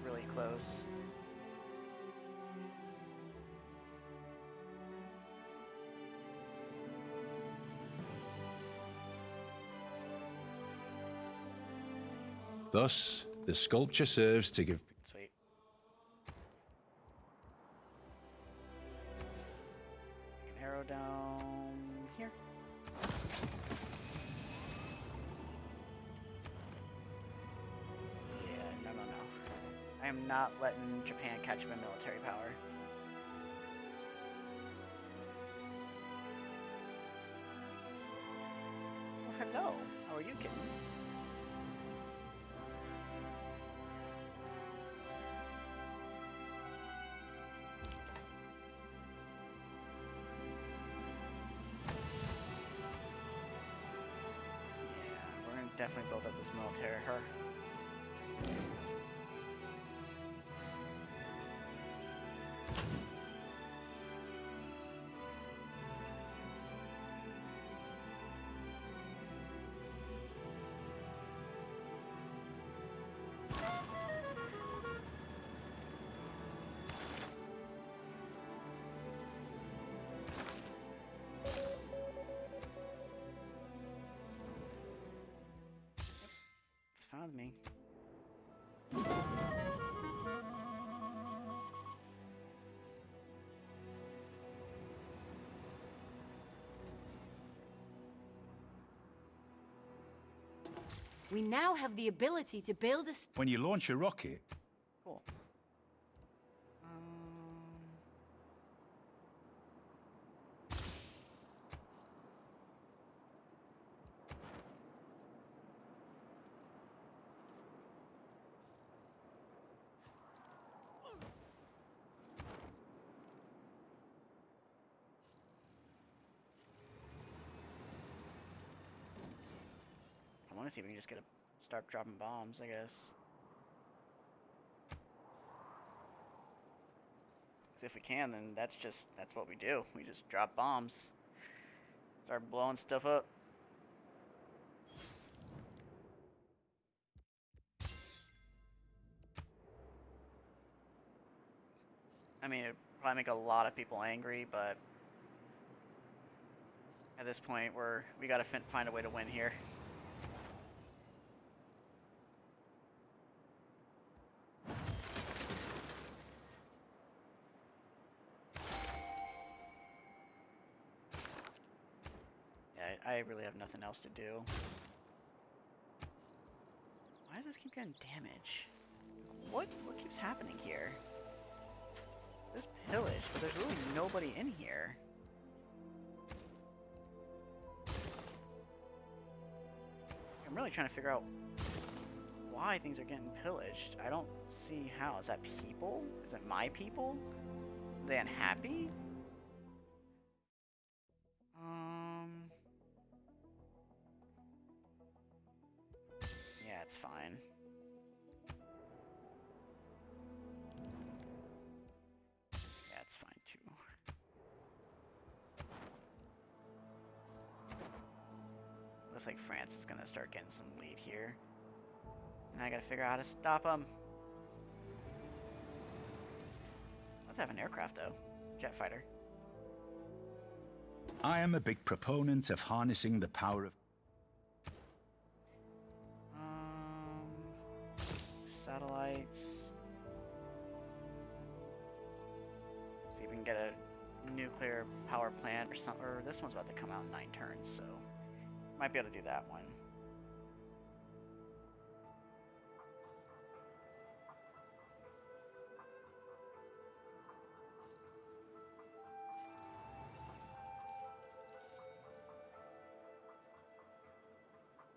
really close. Thus, the sculpture serves to give... Sweet. An arrow down here. Yeah, no, no, no. I am not letting Japan catch my military power. Oh, hello. How are you, kitten? Yeah, we're gonna definitely build up this military. Her. It's fine with me. We now have the ability to build a... When you launch a rocket, Cool. I want to see if we can just start dropping bombs, I guess. 'Cause if we can, then that's what we do. We just drop bombs. Start blowing stuff up. I mean, it'd probably make a lot of people angry, but at this point, we gotta find a way to win here. Yeah, I really have nothing else to do. Why does this keep getting damage? What keeps happening here? This pillage, but there's really nobody in here. I'm really trying to figure out why things are getting pillaged. I don't see how. Is that people? Is it my people? Are they unhappy? Yeah, it's fine. Yeah, it's fine too. Looks like France is gonna start getting some lead here. And I gotta figure out how to stop them. Let's have an aircraft though. Jet fighter. I am a big proponent of harnessing the power of... Satellites. See if we can get a nuclear power plant or something. Or this one's about to come out in 9 turns, so might be able to do that one.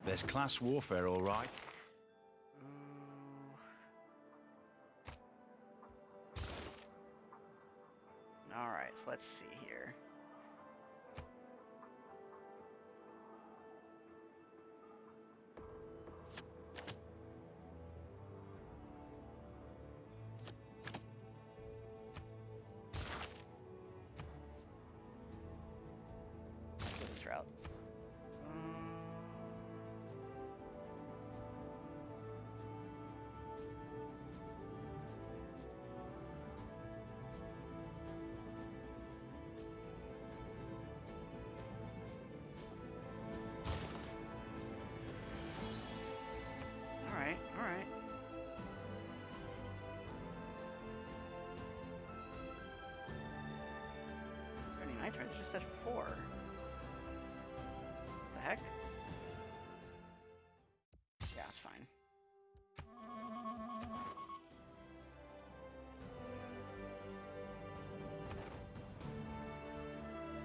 There's class warfare, all right. Alright, so let's see here. Go this route. Alright, alright. I just said 4. The heck? Yeah, it's fine.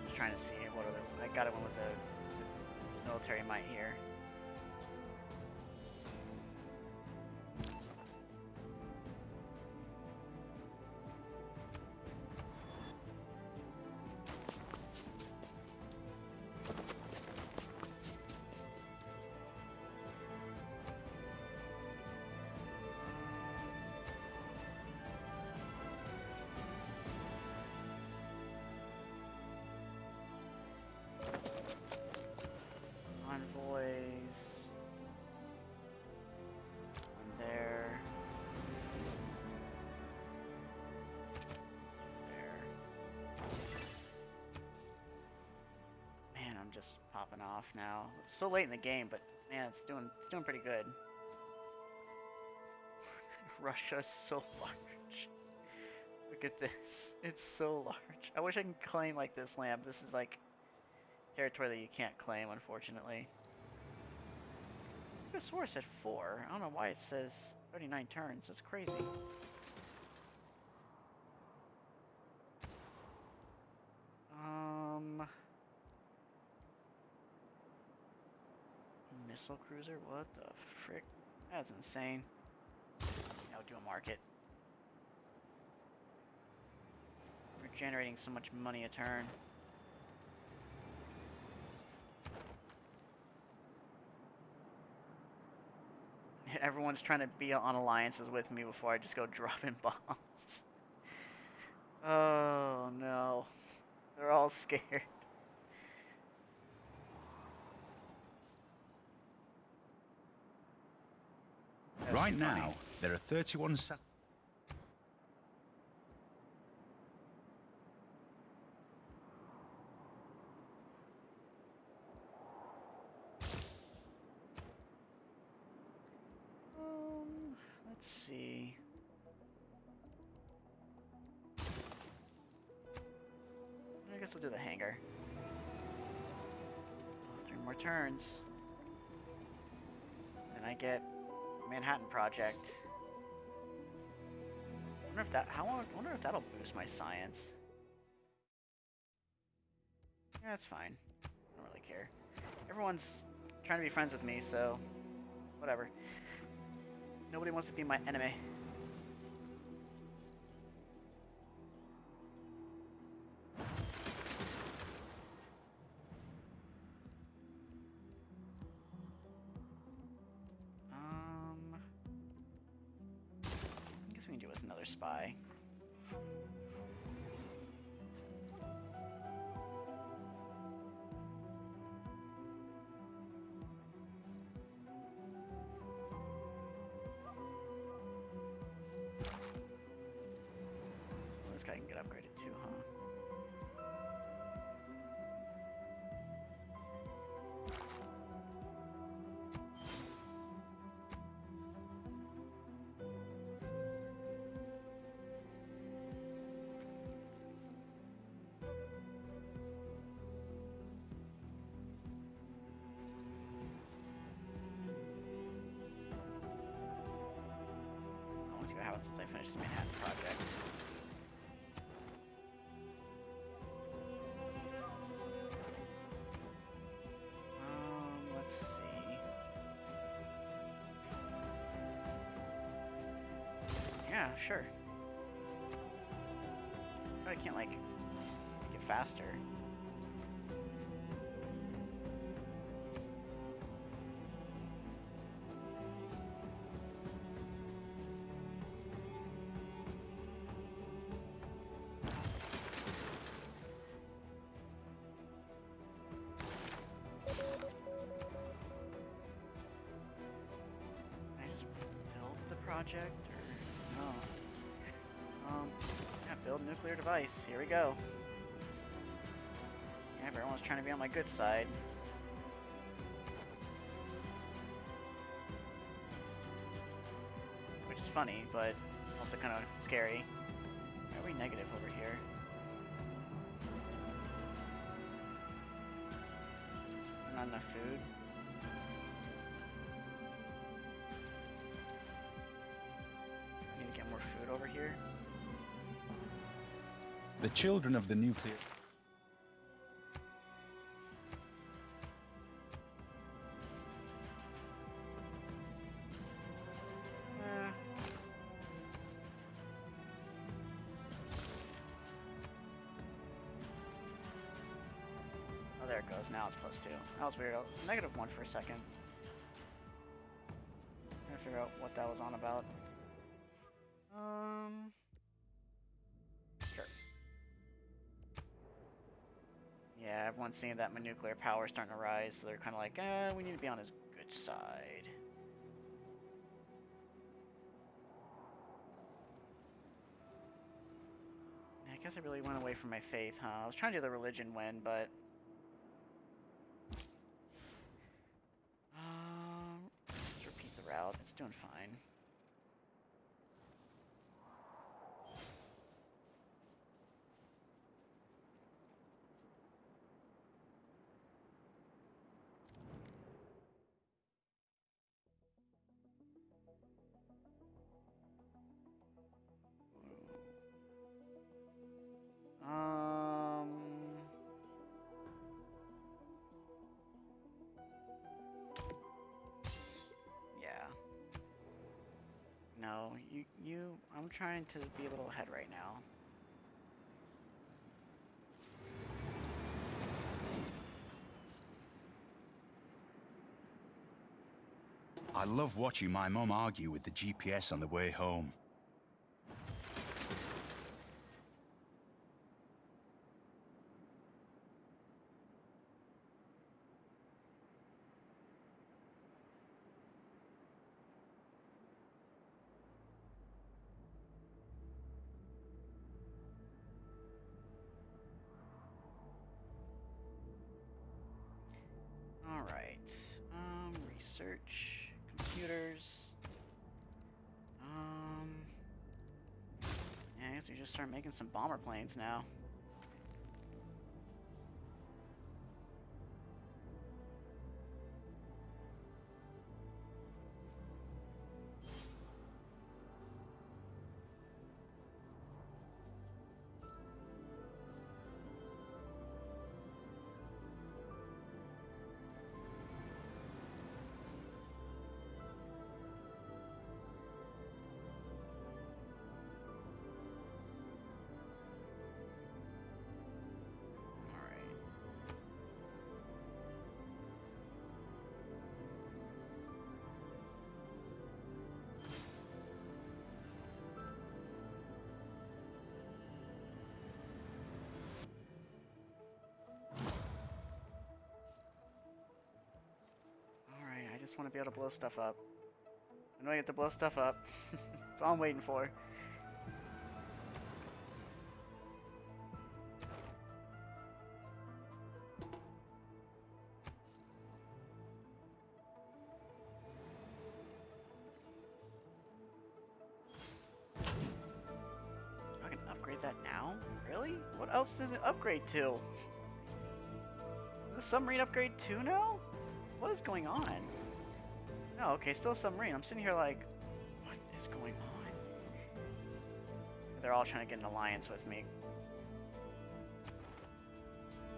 Just trying to see what other. I got it one with the military might here. Envoys. One there. There. Man, I'm just popping off now. It's so late in the game, but man, it's doing pretty good. Russia's so large. Look at this. It's so large. I wish I could claim like this land. This is like territory that you can't claim, unfortunately. The source at 4. I don't know why it says 39 turns. That's crazy. Missile cruiser? What the frick? That's insane. I'll do a market. We're generating so much money a turn. Everyone's trying to be on alliances with me before I just go dropping bombs. Oh no. They're all scared. Right now, there are 31 Let's see. I guess we'll do the hangar. 3 more turns. And I get Manhattan Project. Wonder if that'll boost my science. Yeah, that's fine. I don't really care. Everyone's trying to be friends with me, so whatever. Nobody wants to be my enemy. I guess we can do us another spy. I can get upgraded too, huh? I want to see what happens since I finish this Manhattan project. Let's see. Yeah, sure. But I can't, like, make it faster. Can I just build the project, or no? Yeah, build nuclear device. Here we go. Yeah, everyone's trying to be on my good side. Which is funny, but also kind of scary. Why are we negative over here? Not enough food. I need to get more food over here. The children of the nuclear... Oh, there it goes. Now it's +2. That was weird. It was -1 for a second. Trying to figure out what that was on about. Sure. Yeah, everyone's seeing that my nuclear power is starting to rise, so they're kind of like, we need to be on his good side. I guess I really went away from my faith, huh? I was trying to do the religion win, but... Let's repeat the route. It's doing fine. Um... Yeah. No, I'm trying to be a little ahead right now. I love watching my mum argue with the GPS on the way home. Alright. Research. Computers. Yeah, I guess we just start making some bomber planes now. Alright. Alright, I just want to be able to blow stuff up. I know I get to blow stuff up. That's all I'm waiting for. Really? What else does it upgrade to? Is the submarine upgrade too now? What is going on? No, okay, still a submarine. I'm sitting here like, what is going on? They're all trying to get an alliance with me.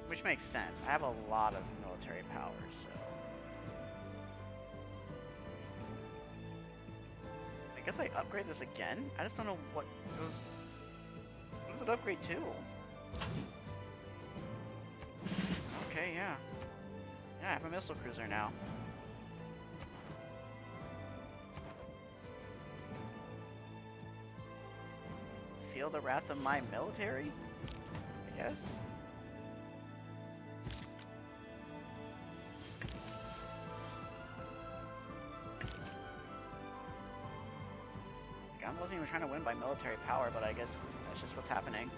Which makes sense. I have a lot of military power, so... I guess I upgrade this again? I just don't know what goes... What does it upgrade to? Okay, yeah. Yeah, I have a missile cruiser now. Feel the wrath of my military? I guess? I wasn't even trying to win by military power, but I guess that's just what's happening.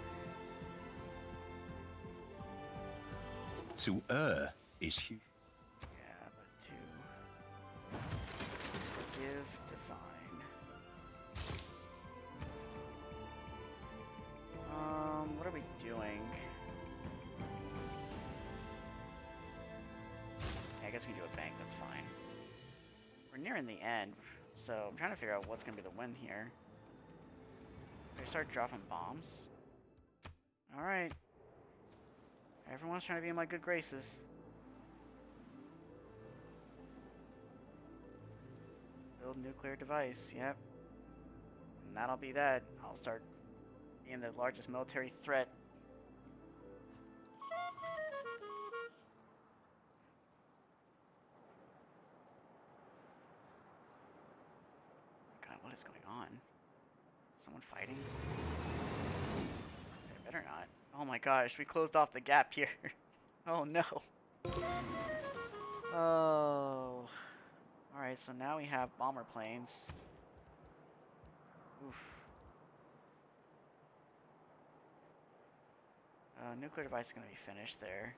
To err is huge. Yeah, but to give divine. What are we doing? Yeah, I guess we can do a bank, that's fine. We're nearing the end, so I'm trying to figure out what's gonna be the win here. They start dropping bombs. Alright. Everyone's trying to be in my good graces. Build nuclear device, yep. And that'll be that. I'll start being the largest military threat. God, what is going on? Someone fighting? I better not. Oh my gosh, we closed off the gap here. Oh no. Oh. Alright, so now we have bomber planes. Oof. Nuclear device is going to be finished there.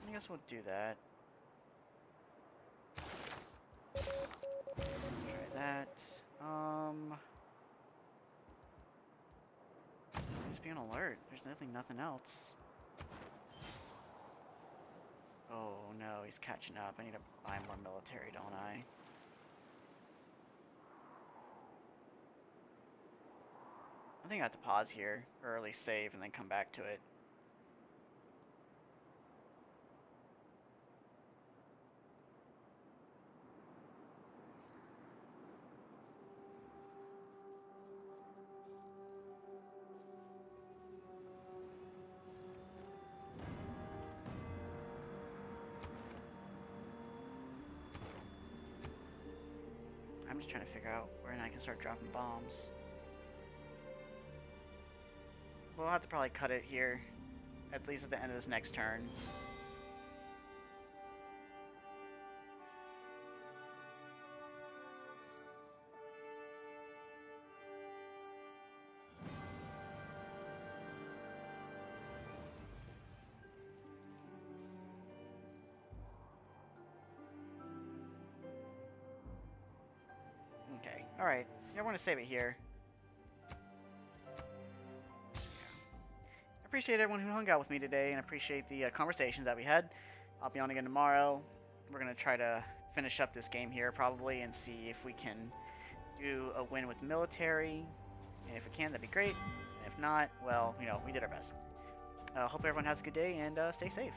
I guess we'll do that. Try that. Just be on alert. There's nothing else. Oh no, he's catching up. I need to buy more military, don't I? I think I have to pause here, or at least save and then come back to it. I'm just trying to figure out where I can start dropping bombs. We'll have to probably cut it here, at least at the end of this next turn. Okay, alright. Yeah, we're gonna save it here. I appreciate everyone who hung out with me today, and appreciate the conversations that we had. I'll be on again tomorrow. We're gonna try to finish up this game here, probably, and see if we can do a win with military. And if we can, that'd be great. And if not, well, you know, we did our best. Hope everyone has a good day, and stay safe.